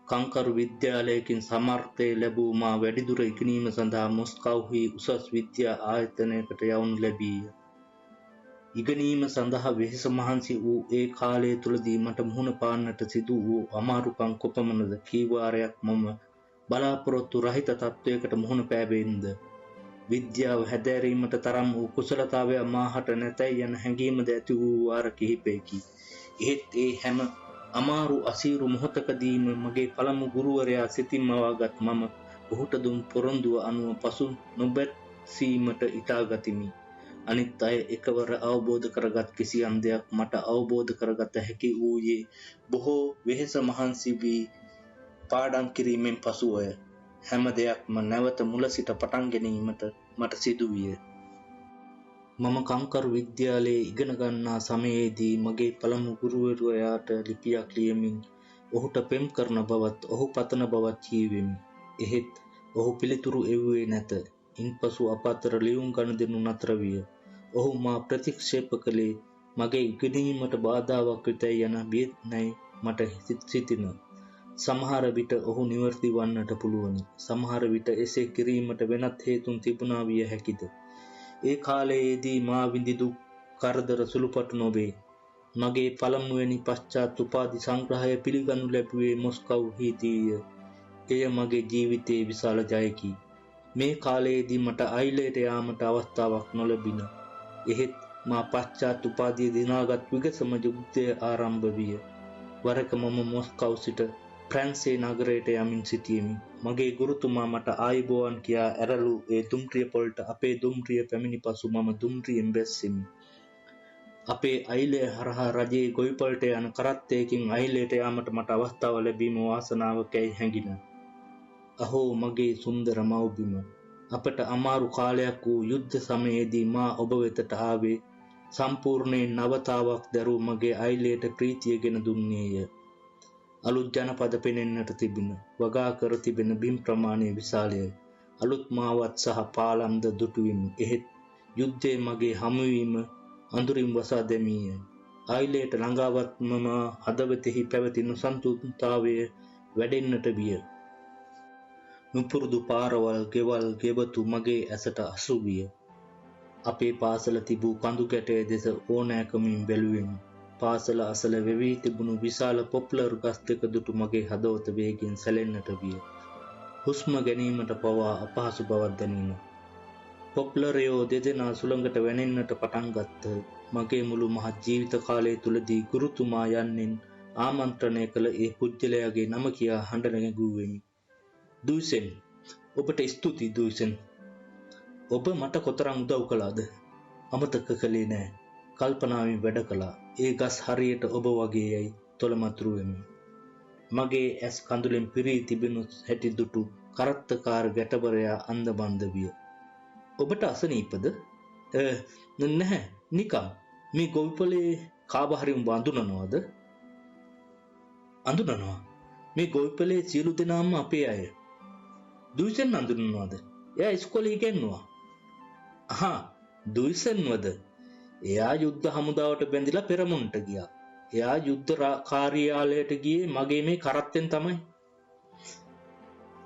කංකරු විද්‍යාලයකින් සමර්ථය ලැබූ මා වැඩිදුර ඉගෙනීම සඳහා මොස්කව්හි උසස් විද්‍යා ආයතනයකට යවනු ලැබීය. ඉගෙනීම සඳහා වෙහෙස මහන්සි වූ ඒ කාලය තුලදී මට මුහුණ පාන්නට සිදු වූ අමාරුකම් කොපමණද කී වාරයක් මම බලාපොරොත්තු රහිත තත්වයකට මුහුණ පෑවෙන්ද. විද්‍යාව හැදෑරීමට තරම් වූ කුසලතාවය මාහට නැතැයි යන හැඟීමද ඇති වූ වාර කිහිපයකි. එහෙත් ඒ හැම අමාරු අසීරු මොහොතකදීම මගේ පළමු ගුරුවරයා සිතින් මවාගත් මම ඔහුට දුන් පොරොන්දුව අනුව පසු නොබැසීමට ඉටා ගතිමි. අනිත් අය එකවර අවබෝධ කරගත් කිසියම් දෙයක් මට අවබෝධ කරගත හැකි වූයේ බොහෝ වෙහෙස මහන්සි වී පාඩම් කිරීමෙන් පසුවය. හැම දෙයක්ම නැවත මුල සිට පටන් ගැනීමට මට සිදු විය. මම කංකරු විද්‍යාලයේ ඉගෙන ගන්නා සමයේදී මගේ පළමු ගුරුවරයාට ලිපියක් ලියමින් ඔහුට පෙම් කරන බවත් ඔහු පතන බවත් කීවෙමි. එහෙත් ඔහු පිළිතුරු එව්වේ නැත. ඉන්පසු අප අතර ලියුම් ගනුදෙනු නතර විය. ඔහු මා ප්‍රතික්ෂේප කළේ මගේ ඉගෙනීමට බාධාවක් වෙතැයි යන බියයි මට සිතින. සමහර විට ඔහු නිවැරදි වන්නට පුළුවනි. සමහර විට එසේ කිරීමට වෙනත් හේතුන් තිබුණා විය හැකිද. ඒ කාලයේදී මා විඳිදු කරදර සුළුපටු නොවේ. මගේ පළමුවැනි පශ්චාත් උපාධි සංග්‍රහය පිළිගනු ලැබුවේ මොස්කව්හිදීය. එය මගේ ජීවිතයේ විශාල ජයකි. මේ කාලයේදී මට අයිලයට යාමට අවස්ථාවක් නොලැබින. එහෙත් මා පශ්චාත් උපාධිය දිනාගත් විගසම යුද්ධය ආරම්භ විය. වරක මම මොස්කව් සිට ප්‍රැන්සේ නගරයට යමින් සිටියෙමි. මගේ ගුරුතුමා මට ආයුබෝවන් කියා ඇරලු ඒ දුම්රිය පොළට අපේ දුම්රිය පැමිණි පසු මම දුම්රියෙන් බැස්සෙමි. අපේ අයිලය හරහා රජයේ ගොවිපළට යන කරත්තයකින් අයිලයට යාමට මට අවස්ථාව ලැබීම වාසනාවකැයි හැඟින. අහෝ මගේ සුන්දර මව්බිම. අපට අමාරු කාලයක් වූ යුද්ධ සමයේදී මා ඔබ වෙතට ආවේ සම්පූර්ණයෙන් නවතාවක් දරූ මගේ අයිලයට ප්‍රීතියගෙන දුන්නේය. අලුත් ජනපද පෙනෙන්නට තිබෙන වගා කර තිබෙන බිම් ප්‍රමාණය විශාලය. අලුත් මාවත් සහ පාලම්ද දුටුවෙමි. එහෙත් යුද්ධයේ මගේ හමුවීම අඳුරින් වසා දැමීය. අයිලයට ළඟාවත් මම හදවතෙහි පැවති නොසන්තුෂ්ඨතාවය වැඩෙන්නට විය. නුපුරුදු පාරවල් ගෙවල් ගෙවතු මගේ ඇසට අසු විය. අපේ පාසල තිබූ කඳු ගැටය දෙස ඕනෑකමින් බැලුවෙමි. පාසල අසල වෙවී තිබුණු විශාල පොප්ලර් ගස් දෙක දුටු මගේ හදවත වේගෙන් සැලෙන්නට විය. හුස්ම ගැනීමට පවා අපහසු බවක් දැනින. පොප්ලරයෝ දෙදෙනා සුළඟට වැනෙන්නට පටන් ගත්ත. මගේ මුළු මහත් ජීවිත කාලය තුලදී ගුරුතුමා යන්නෙන් ආමන්ත්‍රණය කළ ඒ පුජ්‍යලයාගේ නම කියා හඬ නැගුවෙමි. දුයිසෙන්, ඔබට ස්තුතියි දුයිසෙන්. ඔබ මට කොතරම් උදව් කළාද? අමතක කළේ නෑ. කල්පනාවෙන් වැඩ කළා. ඒ ගස් හරියට ඔබ වගේ යයි තොලමතුරුවෙමි. මගේ ඇස් කඳුලෙන් පිරී තිබෙනු හැටි දුටු කරත්තකාර ගැටවරයා අන්දබන්ද විය. ඔබට අසනීපද? නැහැ, නිකම්. මේ ගොවිපලේ කාව හරි උඹ අඳුනනවද? අඳුනනවා. මේ ගොවිපලේ සියලු දෙනාම අපේ අය. දුයිසෙන් අඳුනනවද? එයා ඉස්කෝලේ ඉගෙනුවා. අහා, දුයිසෙන්වද? එයා යුද්ධ හමුදාවට බැඳිලා පෙරමුණට ගියා. එයා යුද්ධ කාර්යාලයට ගියේ මගේ මේ කරත්තෙන් තමයි.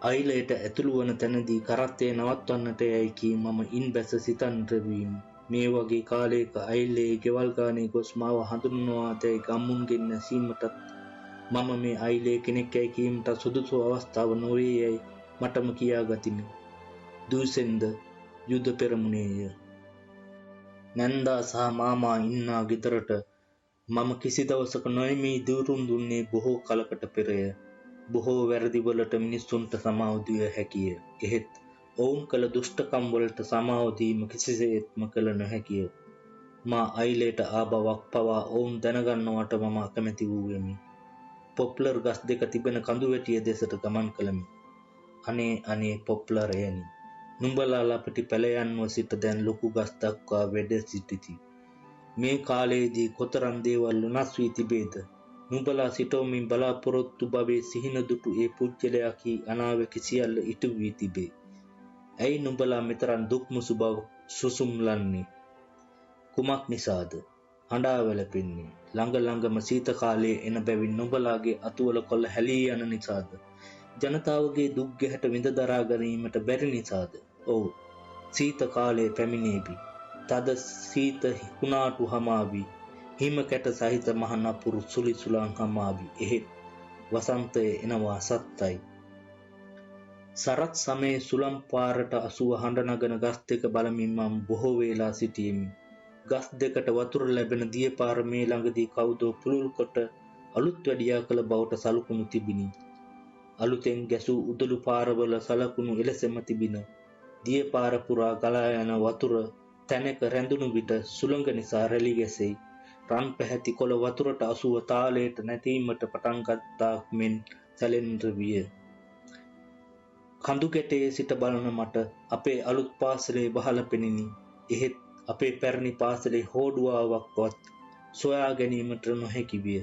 අයිලයට ඇතුළු වන තැනදී කරත්තේ නවත්වන්නට යයි කී මම ඉන් බැස සිතන්නට වීමි. මේ වගේ කාලයක අයිලේ ගෙවල් ගානේ ගොස් මාව හඳුන්වවාදැයි ගම්මුන්ගෙන් නැසීමටත් මම මේ අයිලේ කෙනෙක් යයි කීමට සුදුසු අවස්ථාව නොවේ යයි මටම කියා ගතිමි. දුයිසෙන්ද යුද්ධ පෙරමුණේය. නැන්දා සහ මාමා ඉන්නා ගෙදරට මම කිසි දවසක නොයමී දූරුම් දුන්නේ බොහෝ කලකට පෙරය. බොහෝ වැරදිවලට මිනිස්සුන්ට සමාව දිය හැකිය. එහෙත් ඔවුන් කළ දුෂ්ටකම් වලට සමාව දීම කිසිසේත්ම කළ නොහැකිය. මා අයිලේට ආ බවක් පවා ඔවුන් දැනගන්නවට මම අකමැති වූවෙමි. පොප්ලර් ගස් දෙක තිබෙන කඳුවැටිය දෙසට ගමන් කළමි. අනේ පොප්ලර් එයනි. නුඹලා ලපටි පැලයන්ව සිට දැන් ලොකු ගස් දක්වා වැඩ සිටිති. මේ කාලයේදී කොතරම් දේවල් වෙනස් වී තිබේද? නුඹලා සිටවමින් බලාපොරොත්තු භවයේ සිහින දුටු ඒ පුජ්‍යලයා කී අනාවැකි සියල්ල ඉටු වී තිබේ. ඇයි නුඹලා මෙතරම් දුක් මුසු බව සුසුම්ලන්නේ? කුමක් නිසාද? හඬා වැළපෙන්නේ. ළඟම සීත කාලයේ එන බැවින් නුඹලාගේ අතුවල කොළ හැලී යන නිසාද? ජනතාවගේ දුක් ගැහැට විඳ දරා ගැනීමට බැරි නිසාද? ඔව්, සීත කාලයේ පැමිණේවි. තද සීත හිකුණාටු හමාවි. හිම කැට සහිත මහ නපුරු සුලි සුළං හමාවි. එහෙත් වසන්තය එනවා සත්තයි. සරත් සමයේ සුළම් පාරට අසුව හඬ නගන ගස් දෙක බලමින් මම බොහෝ වේලා සිටියෙමි. ගස් දෙකට වතුර ලැබෙන දිය පාර මේ ළඟදී කවුදෝ පුළුල් කොට අලුත් වැඩියා කළ බවට සලකුණු තිබිනි. අලුතෙන් ගැසූ උදළු පාරවල සලකුණු එලෙසම තිබින. දිය පාර පුරා ගලා යන වතුර තැනක රැඳුණු විට සුළඟ නිසා රැලි ගැසෙයි. රන් පැහැති කොළ වතුරට අසුව තාලයට නැතීමට පටන් ගත්තාක් මෙන් සැලෙන්නට විය. කඳු ගැටේ සිට බලන මට අපේ අලුත් පාසලේ වහල පෙනිනි. එහෙත් අපේ පැරණි පාසලේ හෝඩුවාවක්වත් සොයා ගැනීමට නොහැකි විය.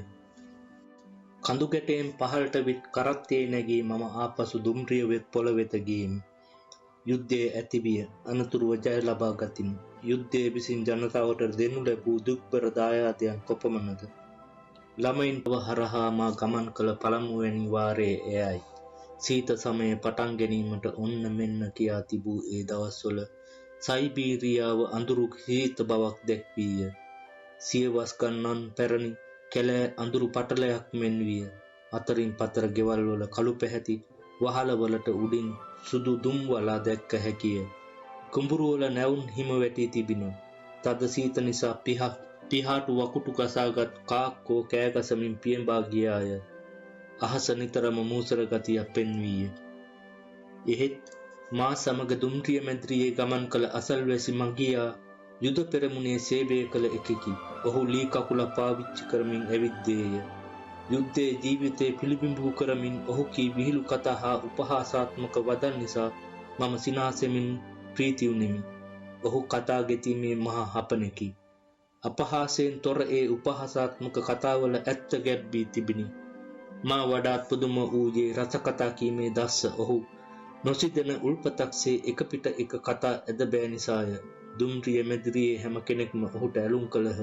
කඳු ගැටයෙන් පහළට විත් කරත්තේ නැගී මම ආපසු දුම්රිය වෙත් පොළ වෙත ගියෙමි. යුද්ධයේ ඇතිවිය අනතුරුව ජය ලබා ගතිමි. යුද්ධයේ විසින් ජනතාවට දෙනු ලැබූ දුක්බර දායාදයන් කොපමණද? ළමයින් හරහා මා ගමන් කළ පළමුවැනි වාරයේ එයයි. සීත සමයේ පටන් ගැනීමට ඔන්න මෙන්න කියා තිබූ ඒ දවස්වල සයිබීරියාව අඳුරු සීත බවක් දැක්වීය. සියවස් ගණන් පැරණි කැලෑ අඳුරු පටලයක් මෙන් විය. අතරින් පතර ගෙවල් වල කළු පැහැති වහලවලට උඩින් සුදු දුම් වලා දැක්ක හැකිය. කුඹුරු වල නැවුම් හිම වැටී තිබින. තද සීත නිසා පිහාටු වකුටු කසාගත් කාක්කෝ කෑගසමින් පියඹා ගියාය. අහස නිතරම මූසර ගතියක් පෙන්වීය. එහෙත් මා සමග දුම්රිය මැදිරියේ ගමන් කළ අසල්වැසි මගියා යුද පෙරමුණේ සේවය කළ එකකි. ඔහු ලී කකුල පාවිච්චි කරමින් ඇවිද්දේය. යුද්ධයේ ජීවිතේ පිළිබිඹු කරමින් ඔහු කී විහිළු කතා හා උපහාසාත්මක වදන් නිසා මම සිනාසෙමින් ප්‍රීති වුනිමි. ඔහු කතා ගෙතීමේ මහා හපනෙකි. අපහාසයෙන් තොර ඒ උපහාසාත්මක කතාවල ඇත්ත ගැබ්බී තිබිනි. මා වඩාත් පුදුම වූයේ රස කතා කීමේ දස්ස ඔහු නොසිදෙන උල්පතක්සේ එක පිට එක කතා ඇද බෑ නිසාය. දුම්රිය මැදිරියේ හැම කෙනෙක්ම ඔහුට ඇලුම් කළහ.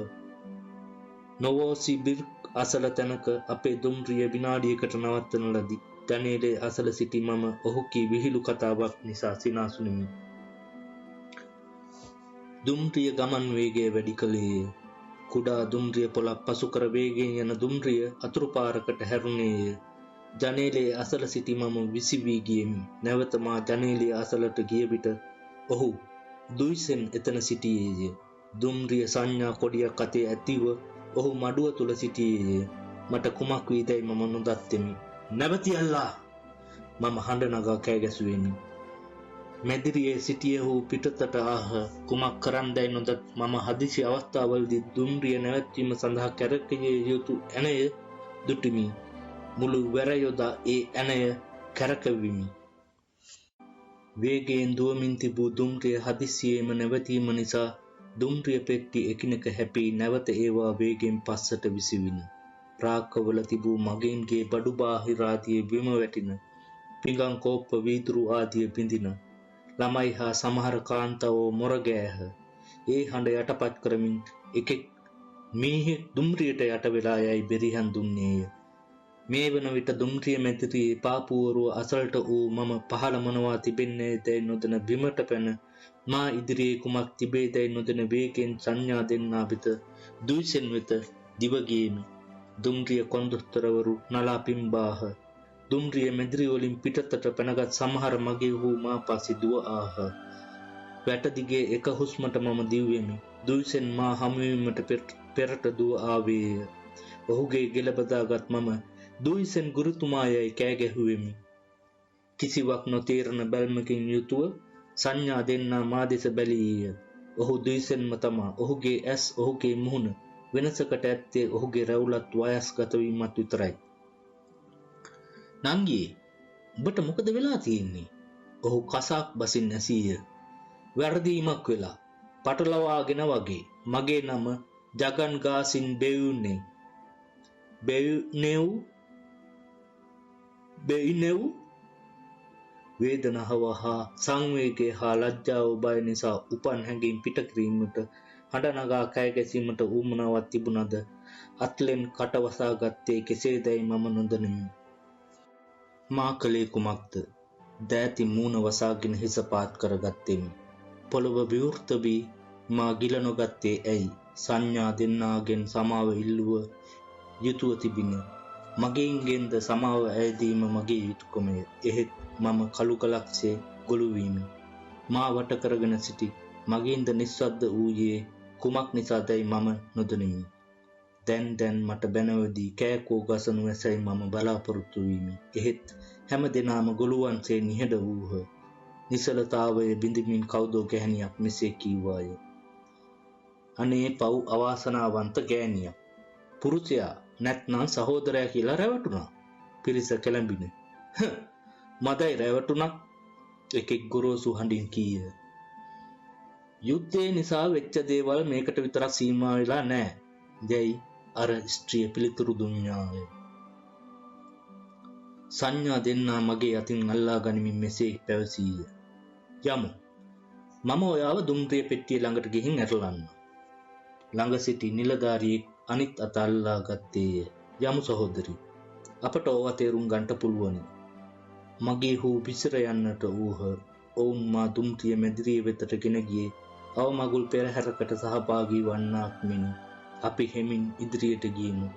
නොවෝසි බිර්ක් අසල තැනක අපේ දුම්රිය විනාඩියකට නවත්තන ලදී. ජනේලේ අසල සිටි මම ඔහු කී විහිළු කතාවක් නිසා සිනාසුනිමි. දුම්රිය ගමන් වේගය වැඩි කළේය. කුඩා දුම්රිය පොළක් පසු කර වේගයෙන් යන දුම්රිය අතුරු පාරකට හැරුණේය. ජනේලේ අසල සිටි මම විසිවී ගියෙමි. නැවත මා ජනේලේ අසලට ගිය විට ඔහු දුයිසෙන් එතන සිටියේය. දුම්රිය සංඥා කොඩියක් අතේ ඇතිව ඔහු මඩුව තුල සිටියේය. මට කුමක් වීදැයි මම නොදත්තෙමි. නැවතියල්ලා! මම හඬ නගා කෑ ගැසුවෙමි. මැදිරියේ සිටිය ඔහු පිටතට ආහ. කුමක් කරන්නදැයි නොදත් මම හදිසි අවස්ථාවලදී දුම්රිය නැවැත්වීම සඳහා කැරකිය යුතු ඇනය දුටිමි. මුළු වැර යොදා ඒ ඇනය කැරකෙවිමි. වේගයෙන් දුවමින් තිබූ දුම්රිය හදිසියේම නැවතීම නිසා දුම්රිය පෙට්ටි එකිනෙක හැපී නැවත ඒවා වේගයෙන් පස්සට විසිවින. ප්‍රාක්කවල තිබූ මගීන්ගේ බඩු බාහිර ආදිය බිම වැටින. පිඟන් කෝප්ප වීදුරු ආදිය බිඳින. ළමයි හා සමහර කාන්තාවෝ මොරගෑහ. ඒ හඬ යටපත් කරමින් එකෙක් මීහෙක් දුම්රියට යට වෙලා යයි බෙරිහන් දුන්නේය. මේ වන විට දුම්රිය මැදිරියේ පාපුවරුව අසලට වූ මම පහළ මොනවා තිබෙන්නේ දැයි නොදැන බිමට පැන මා ඉදිරියේ කුමක් තිබේදැයි නොදැන වේගෙන් සංඥා දෙන්නා වෙත දුයිසෙන් වෙත දිව ගියෙමි. දුම්රිය කොන්දොස්තරවරු නලා පිම්බාහ. දුම්රිය මැදිරිය වලින් පිටතට පැනගත් සමහර මගේ වූ මා පස්සේ දුව ආහ. වැට දිගේ එක හුස්මට මම දිව්වෙමි. දුයිසෙන් මා හමුවීමට පෙරට දුව ආවේය. ඔහුගේ ගෙල බදාගත් මම දුයිසෙන් ගුරුතුමායයි කෑ ගැහුවෙමි. කිසිවක් නොතේරෙන බැල්මකින් යුතුව සංඥා දෙන්නා මා දෙස බැලීය. ඔහු දුයිසෙන්ම තමා. ඔහුගේ ඇස්, ඔහුගේ මුහුණ වෙනසකට ඇත්තේ ඔහුගේ රැවුලත් වයස්ගත වීමත් විතරයි. නංගී, ඔබට මොකද වෙලා තියෙන්නේ? ඔහු කසාක් බසින් ඇසීය. වැරදීමක් වෙලා. පටලවාගෙන වගේ. මගේ නම ජගන් ගාසින් බෙවුනේ. බෙයිනෙව් වේදනාව හා සංවේගය හා ලැජ්ජාව බය නිසා උපන් හැඟීම් පිටකිරීමට හඬ නගා කෑ ගැසීමට උවමනාවක් තිබුණද අත්ලෙන් කටවසා ගත්තේ කෙසේදැයි මම නොදනිමි. මා කලේ කුමක්ද? දෑති මූණ වසාගෙන හිස පාත් කරගත්තෙමි. පොළව විවෘත වී මා ගිල නොගත්තේ ඇයි? සංඥා දෙන්නාගෙන් සමාව ඉල්ලුව යුතුව තිබිණ. මගෙන්ගෙන්ද සමාව ඇයදීම මගේ යුතුකමය. එහෙත් මම කළු කලක්සේ ගොළු වීමි. මා වට කරගෙන සිටි මගින්ද නිස්සද්ද වූයේ කුමක් නිසාදැයි මම නොදනිමි. දැන් මට බැනවදී කෑකෝ ගසනු ඇසයි මම බලාපොරොත්තු වීමි. එහෙත් හැම දෙනාම ගොළුවන්සේ නිහඬ වූහ. නිසලතාවය බිඳමින් කවුදෝ ගැහැණියක් මෙසේ කීවාය. අනේ පව් අවාසනාවන්ත ගෑණියක්. පුරුෂයා නැත්නම් සහෝදරයා කියලා රැවටුණා. පිරිස කැළඹින. මදයි රැවටුණා. එකෙක් ගොරෝසු හඬින් කීය. යුද්ධය නිසා වෙච්ච දේවල් මේකට විතරක් සීමා වෙලා නැහැ. දැයි අර ස්ත්‍රිය පිළිතුරු දුන්නාය. සංඥා දෙන්නා මගේ අතින් අල්ලා ගනිමින් මෙසේ පැවසීය. යමු. මම ඔයාව දුම්රිය පෙට්ටිය ළඟට ගිහින් ඇරලන්න. ළඟ සිටි නිලධාරියෙක් අනිත් අත අල්ලා ගත්තේය. යමු සහෝදරි. අපට ඕවා තේරුම් ගන්නට පුළුවනි. මගේ හූ විසිර යන්නට වූහ. ඔවුන් මා දුම්රිය මැදිරිය වෙතට ගෙන ගියේ අවමගුල් පෙරහැරකට සහභාගී වන්නාක් මෙනි. අපි හෙමින් ඉදිරියට ගියමු.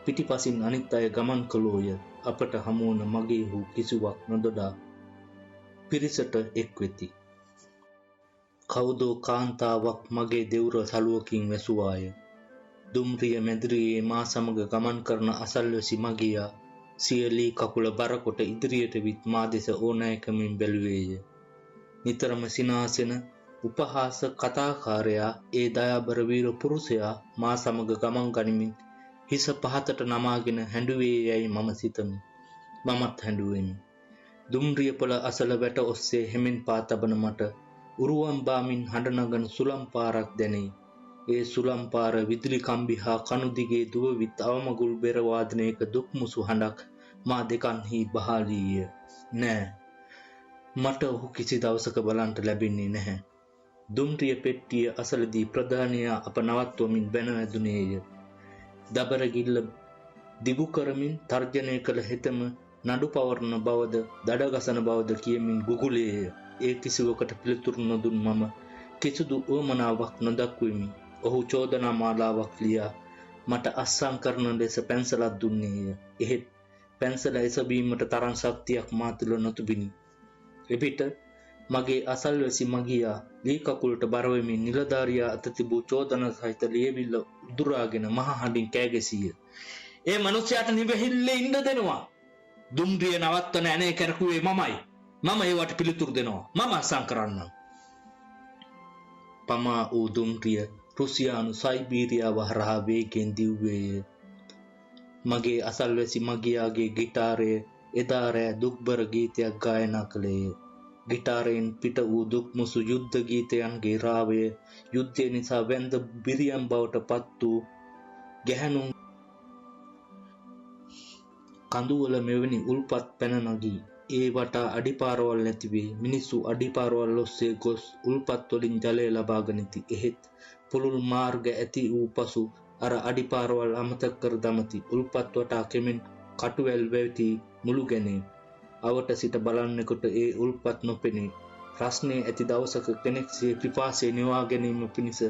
පිටිපසින් අනිත් අය ගමන් කළෝය. අපට හමුවන මගේ හූ කිසිවක් නොදොඩා පිරිසට එක් වෙති. කවුදෝ කාන්තාවක් මගේ දෙවුර සලුවකින් වැසුවාය. දුම්රිය මැදිරියේ මා සමග ගමන් කරන අසල්වැසි මගියා සියලී කකුල බරකොට ඉදිරියට විත් මා දෙස ඕනෑකමින් බැලුවේය. නිතරම සිනාසෙන උපහාස කතාකාරයා ඒ දයාබර වීර පුරුෂයා මා සමග ගමන් ගනිමින් හිස පහතට නමාගෙන හැඬුවේ යැයි මම සිතමි. මමත් හැඬුවෙමි. දුම්රිය පොළ අසල වැට ඔස්සේ හෙමින් පා තබන මට උරුවම් බාමින් හඬ නගන සුළම් පාරක් දැනේ. ඒ සුළම් පාර විදුලි කම්බි හා කණු දිගේ දුවවිත් අවමගුල් බෙර වාදනයක දුක්මුසු හඬක් මා දෙකන්හි බහාලීය. නෑ, මට ඔහු කිසි දවසක බලන්ට ලැබෙන්නේ නැහැ. දුම්රිය පෙට්ටිය අසලදී ප්‍රධානියා අප නවත්වමින් බැන වැදුනේය. දබර ගිල්ල දිගු කරමින් තර්ජනය කළ හෙතම නඩු පවරන බවද දඩගසන බවද කියමින් ගුගුලේය. ඒ කිසිවකට පිළිතුරු නොදුන් මම කිසිදු උවමනාවක් නොදක්වෙමි. ඔහු චෝදනා මාලාවක් ලියා මට අස්සම් කරන ලෙස පැන්සලක් දුන්නේය. එහෙත් පැන්සල එසබීමට තරම් ශක්තියක් මා තුළ නොතිබිණි. එවිට මගේ අසල්වැසි මගියා ලී කකුලට බරවෙමින් නිලධාරියා අත තිබූ චෝදනා සහිත ලියවිල්ල උදුරාගෙන මහ හඬින් කෑගැසීය. ඒ මනුස්සයාට නිවෙහිල්ලේ ඉන්න දෙනවා. දුම්රිය නවත්තන ඇනේ කරකුවේ මමයි. මම ඒවට පිළිතුරු දෙනවා. මම අස්සම් කරන්නම්. පමා වූ දුම්රිය රුසියානු සයිබීරියාව හරහා වේගෙන් දිව්වේය. මගේ අසල්වැසි මගියාගේ ගිටාරය එදා රෑ දුක්බර ගීතයක් ගායනා කළේය. ගිටාරයෙන් පිට වූ දුක්මුසු යුද්ධ ගීතයන්ගේ රාවය යුද්ධය නිසා වැන්ද බිරියම් බවට පත් වූ ගැහැණු කඳුවල මෙවැනි උල්පත් පැන නගී. ඒ වටා අඩිපාරවල් නැතිවේ. මිනිස්සු අඩිපාරවල් ඔස්සේ ගොස් උල්පත් වලින් ජලය ලබා ගනිති. එහෙත් පුළුල් මාර්ග ඇති වූ පසු අර අඩිපාරවල් අමතක කර දමති. උල්පත් වටා කෙමෙන් කටුවැල් වැවති මුළු ගැනේ. අවට සිට බලන්නෙකුට ඒ උල්පත් නොපෙනේ. ප්‍රශ්නය ඇති දවසක කෙනෙක් සිය පිපාසය නිවා ගැනීම පිණිස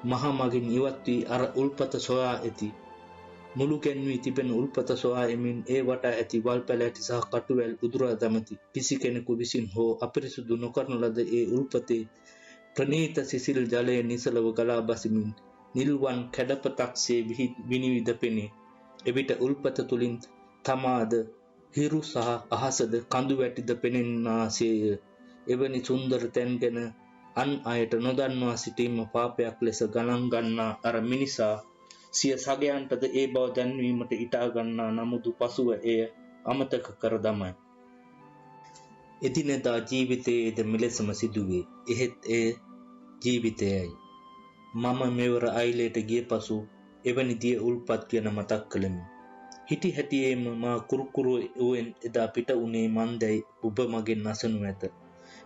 මහ මගින් ඉවත් වී අර උල්පත සොයා ඇති. මුළු ගැන්වී තිබෙන උල්පත සොයා එමින් ඒ වටා ඇති වල් පැලෑටි සහ කටුවැල් උදුරා දමති. කිසි කෙනෙකු විසින් හෝ අපිරිසුදු නොකරන ලද ඒ උල්පතේ ප්‍රනීත සිසිල් ජලය නිසලව ගලා බසිමින් නිල්වන් කැඩපතක්සේ විනිවිද පෙනේ. එවිට උල්පත තුලින් තමාද හිරු සහ අහසද කඳු වැටිද පෙනෙන්නාසේය. එවැනි සුන්දර තැන් ගැන අන් අයට නොදන්වා සිටීම පාපයක් ලෙස ගණන් ගන්නා අර මිනිසා සිය සගයන්ටද ඒ බව දැන්වීමට ඉටා ගන්නා නමුදු පසුව එය අමතක කර දමයි. එදිනෙදා ජීවිතයේද මෙලෙසම සිදුවේ. එහෙත් එය ජීවිතයයි. මම මෙවර අයිලේට ගිය පසු එවැනි දිය උල්පත් ගැන මතක් කළෙමි. හිටි හැටියේම මා කුරුකුරුවෙන් එදා පිට උනේ මන්දැයි ඔබ මගෙන් අසනු ඇත.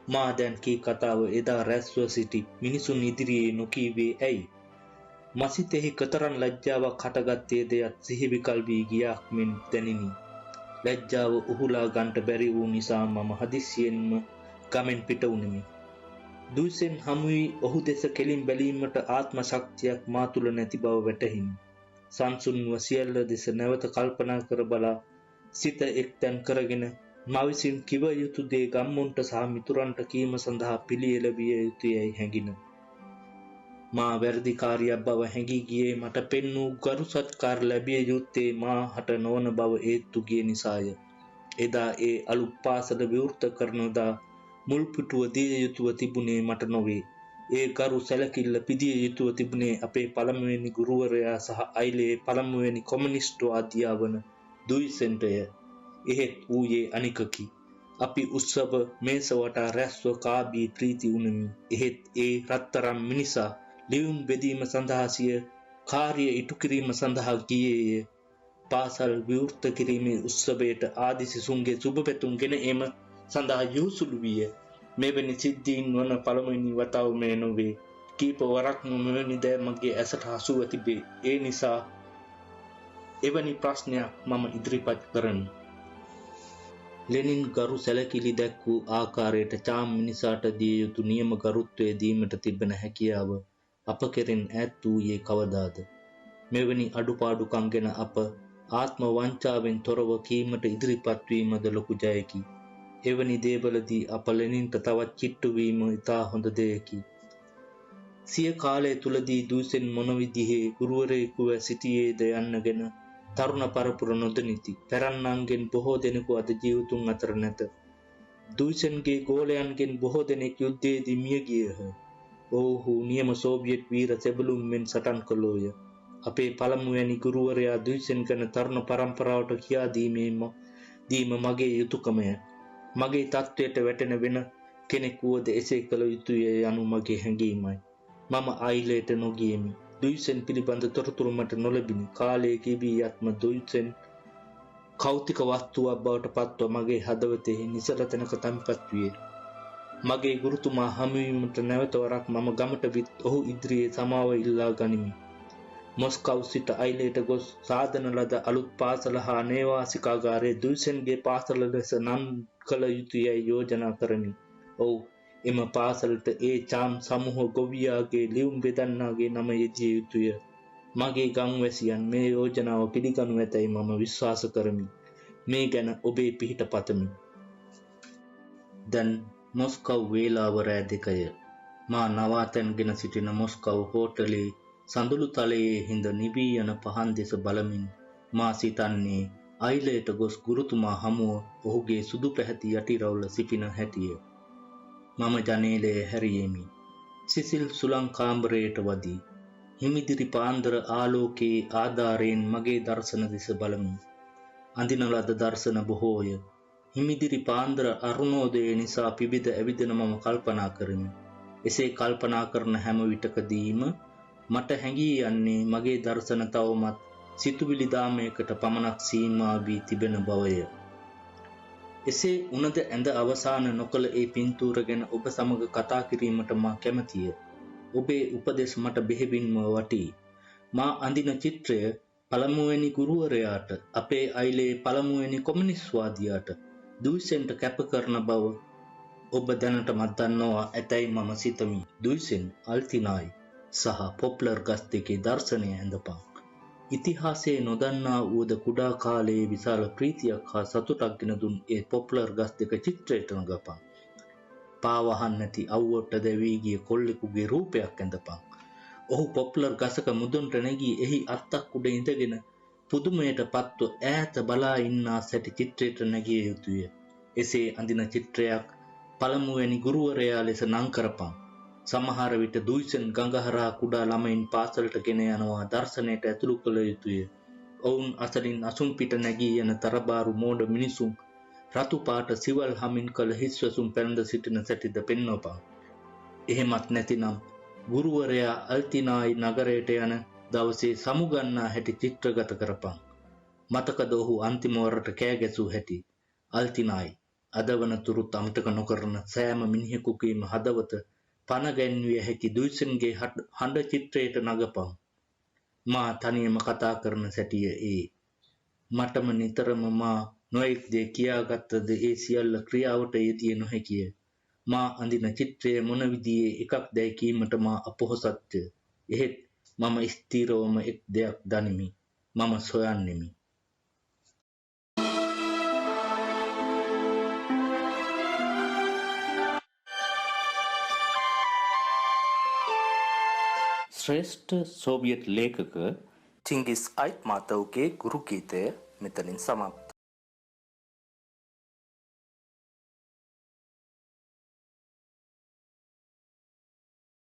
මා දැන් කී කතාව එදා රැස්ව සිටි මිනිසුන් ඉදිරියේ නොකීවේ ඇයි? මසිතෙහි කතරම් ලැජ්ජාවක් හටගත්තේ දෙයක් සිහිවිකල් වී ගියාක් මෙන් දැනිනි. ලැජ්ජාව උහුලා ගන්නට බැරි වූ නිසා මම හදිස්සියෙන්ම ගමෙන් පිට වුනිමි. දුයිසෙන් හමු වී ඔහු දෙස කෙලින් බැලීමට ආත්ම ශක්තියක් මා තුළ නැති බව වැටහිනි. සංසුන්ව සියල්ල දෙස නැවත කල්පනා කර බලා සිත එක්තැන් කරගෙන මා විසින් කිව යුතු දේ ගම්මුන්ට සහ මිතුරන්ට කීම සඳහා පිළියෙල විය යුතුයයි හැඟින. මා වැරදිකාරියක් බව හැඟී ගියේ මට පෙන් වූ ගරු සත්කාර ලැබිය යුත්තේ මා හට නොවන බව ඒත්තු ගිය නිසාය. එදා ඒ අලුත් පාසල විවෘත කරනදා මුල් පිටුව දිය යුතුව තිබුණේ මට නොවේ. ඒ ගරු සැලකිල්ල පිදිය යුතුව තිබුණේ අපේ පළමුවෙනි ගුරුවරයා සහ අයිලේ පළමුවෙනි කොමියුනිස්ට්වාදියා වන දුයිසෙන්ටය. එහෙත් ඌයේ අනිකකි. අපි උත්සව මේස වටා රැස්ව කාබී ප්‍රීති වුණෙමි. එහෙත් ඒ රත්තරම් මිනිසා ලියුම් බෙදීම සඳහා සිය කාර්ය ඉටු කිරීම සඳහා ගියේය. පාසල් විවෘත කිරීමේ උත්සවයට ආදි සිසුන්ගේ සුබ පැතුම් ගෙන එම සඳහා යොසුළු විය. මෙවැනි සිද්ධීන් වන පළමුවෙනි වතාව මේ නොවේ. කීප වරක්ම මෙවැනි දෑ මගේ ඇසට හසුව තිබේ. ඒ නිසා එවැනි ප්‍රශ්නයක් මම ඉදිරිපත් කරමි. ලෙනින් ගරු සැලකිලි දැක් වූ ආකාරයට චාම් මිනිසාට දිය යුතු නියම ගරුත්වය දීමට තිබෙන හැකියාව අප කෙරෙන් ඈත් වූයේ කවදාද? මෙවැනි අඩුපාඩුකම් ගැන අප ආත්ම වංචාවෙන් තොරව කීමට ඉදිරිපත් වීමද ලොකු ජයකි. එවැනි දේවලදී අප ලෙනින්ට තවත් කිට්ටු වීම ඉතා හොඳ දෙයකි. සිය කාලය තුලදී දුයිසෙන් මොන විදිහේ ගුරුවරයෙකුව සිටියේද යන්න ගැන තරුණ පරපුර නොදනිති. පැරන්නන්ගෙන් බොහෝ දෙනෙකු අද ජීවතුන් අතර නැත. දුයිසෙන්ගේ ගෝලයන්ගෙන් බොහෝ දෙනෙක් යුද්ධයේදී මිය ගියහ. ඔවුහු නියම සෝවියට් වීර සෙබළුන් මෙන් සටන් කළෝය. අපේ පළමුවැනි ගුරුවරයා දුයිසෙන් ගැන තරුණ පරම්පරාවට කියා දීම මගේ යුතුයකමය. මගේ තත්ත්වයට වැටෙන වෙන කෙනෙක් වුවද එසේ කළ යුතුය යනු මගේ හැඟීමයි. මම අයිලේට නොගියෙමි. දුයිසෙන් පිළිබඳ තොරතුරු මට නොලැබිනි. කාලයේ කිවී යත්ම දුයිසෙන් කෞතික වස්තුවක් බවට පත්ව මගේ හදවතෙහි නිසල තැනක තැන්පත් විය. මගේ ගුරුතුමා හමුවීමට නැවත වරක් මම ගමට විත් ඔහු ඉදිරියේ සමාව ඉල්ලා ගනිමි. මොස්කව් සිට අයිලේට ගොස් සාදන ලද අලුත් පාසල හා නේවාසිකාගාරයේ දුයිසෙන්ගේ පාසල ලෙස නම් කළ යුතුයයි යෝජනා කරමි. ඔව්, එම පාසලට ඒ චාම් සමූහ ගොවියාගේ ලියුම් බෙදන්නාගේ නම යෙදිය යුතුය. මගේ ගම්වැසියන් මේ යෝජනාව පිළිගනු ඇතැයි මම විශ්වාස කරමි. මේ ගැන ඔබේ පිහිට පතමි. දැන් මොස්කව් වේලාව රෑ 2ය. මා නවාතැන්ගෙන සිටින මොස්කව් හෝටලේ සඳුළු තලයේ හිඳ නිවී යන පහන් දෙස බලමින් මා සිතන්නේ අයිලයට ගොස් ගුරුතුමා හමුව ඔහුගේ සුදු පැහැති යටිරවුල සිටින හැටිය. මම ජනේලය හැරියෙමි. සිසිල් සුළං කාමරයට වදී. හිමිදිරි පාන්දර ආලෝකයේ ආධාරයෙන් මගේ දර්ශන දෙස බලමි. අඳින ලද දර්ශන බොහෝය. හිමිදිරි පාන්දර අරුණෝදය නිසා පිබිද ඇවිදෙන මම කල්පනා කරමි. එසේ කල්පනා කරන හැම විටකදීම මට හැඟී යන්නේ මගේ දර්ශන තවමත් සිතුවිලි දාමයකට පමණක් සීමා වී තිබෙන බවය. එසේ උනද ඇඳ අවසාන නොකළ ඒ පින්තූර ගැන ඔබ සමග කතා කිරීමට මා කැමතිය. ඔබේ උපදෙස් මට බෙහෙවින්ම වටී. මා අඳින චිත්‍රය පළමුවෙනි ගුරුවරයාට, අපේ අයිලේ පළමුවෙනි කොමියුනිස්ට්වාදියාට දුයිසෙන්ට කැප කරන බව ඔබ දැනටමත් දන්නවා ඇතැයි මම සිතමි. දුයිසෙන් අල්තිනායි සහ පොප්ලර් ගස් දෙකේ දර්ශනය ඇඳපන්. ඉතිහාසයේ නොදන්නා වූද කුඩා කාලයේ විශාල ප්‍රීතියක් හා සතුටක් ගෙන දුන් ඒ පොප්ලර් ගස් දෙක චිත්‍රයට නගපන්. පාවහන් නැති අවුවට දැවී ගිය කොල්ලෙකුගේ රූපයක් ඇඳපන්. ඔහු පොප්ලර් ගසක මුදුන්ට නැගී එහි අත්තක් උඩ ඉඳගෙන පුදුමයට පත්ව ඈත බලා ඉන්නා සැටි චිත්‍රයට නැගිය යුතුය. එසේ අඳින චිත්‍රයක් පළමුවෙනි ගුරුවරයා ලෙස නම් කරපන්. සමහර විට දුයිසෙන් ගඟහරහා කුඩා ළමයින් පාසලට ගෙන යනවා දර්ශනයට ඇතුළු කළ යුතුය. ඔවුන් අතරින් අසුන් පිට නැගී යන තරබාරු මෝඩ මිනිසුන් රතු පාට සිවල් හමින් කළ හිස්වසුන් පැනඳ සිටින සැටිද පෙන්වපන්. එහෙමත් නැතිනම් ගුරුවරයා අල්තිනායි නගරයට යන දවසේ සමුගන්නා හැටි චිත්‍රගත කරපන්. මතකද ඔහු අන්තිම වරට කෑ ගැසූ හැටි? අල්තිනායි අද වනතුරුත් අමතක නොකරන සෑම මිනිහෙකුගේම හදවත පන ගැන්විය හැකි දුයිසන්ගේ හඬ චිත්‍රයට නගපන්. මා තනියම කතා කරන සැටිය ඒ. මටම නිතරම මා නොයෙක් දේ කියාගත්තද ඒ සියල්ල ක්‍රියාවට යෙදිය නොහැකිය. මා අඳින චිත්‍රය මොන විදියේ එකක් දැයි කීමට මා අපොහොසත්ය. එහෙත් මම ස්ථීරවම එක් දෙයක් දනිමි. මම සොයන්නෙමි. ශ්‍රේෂ්ඨ සෝවියට් ලේඛක චිංගිස් අයිට්මාතව්ගේ ගුරු ගීතය මෙතනින් සමාප්ත.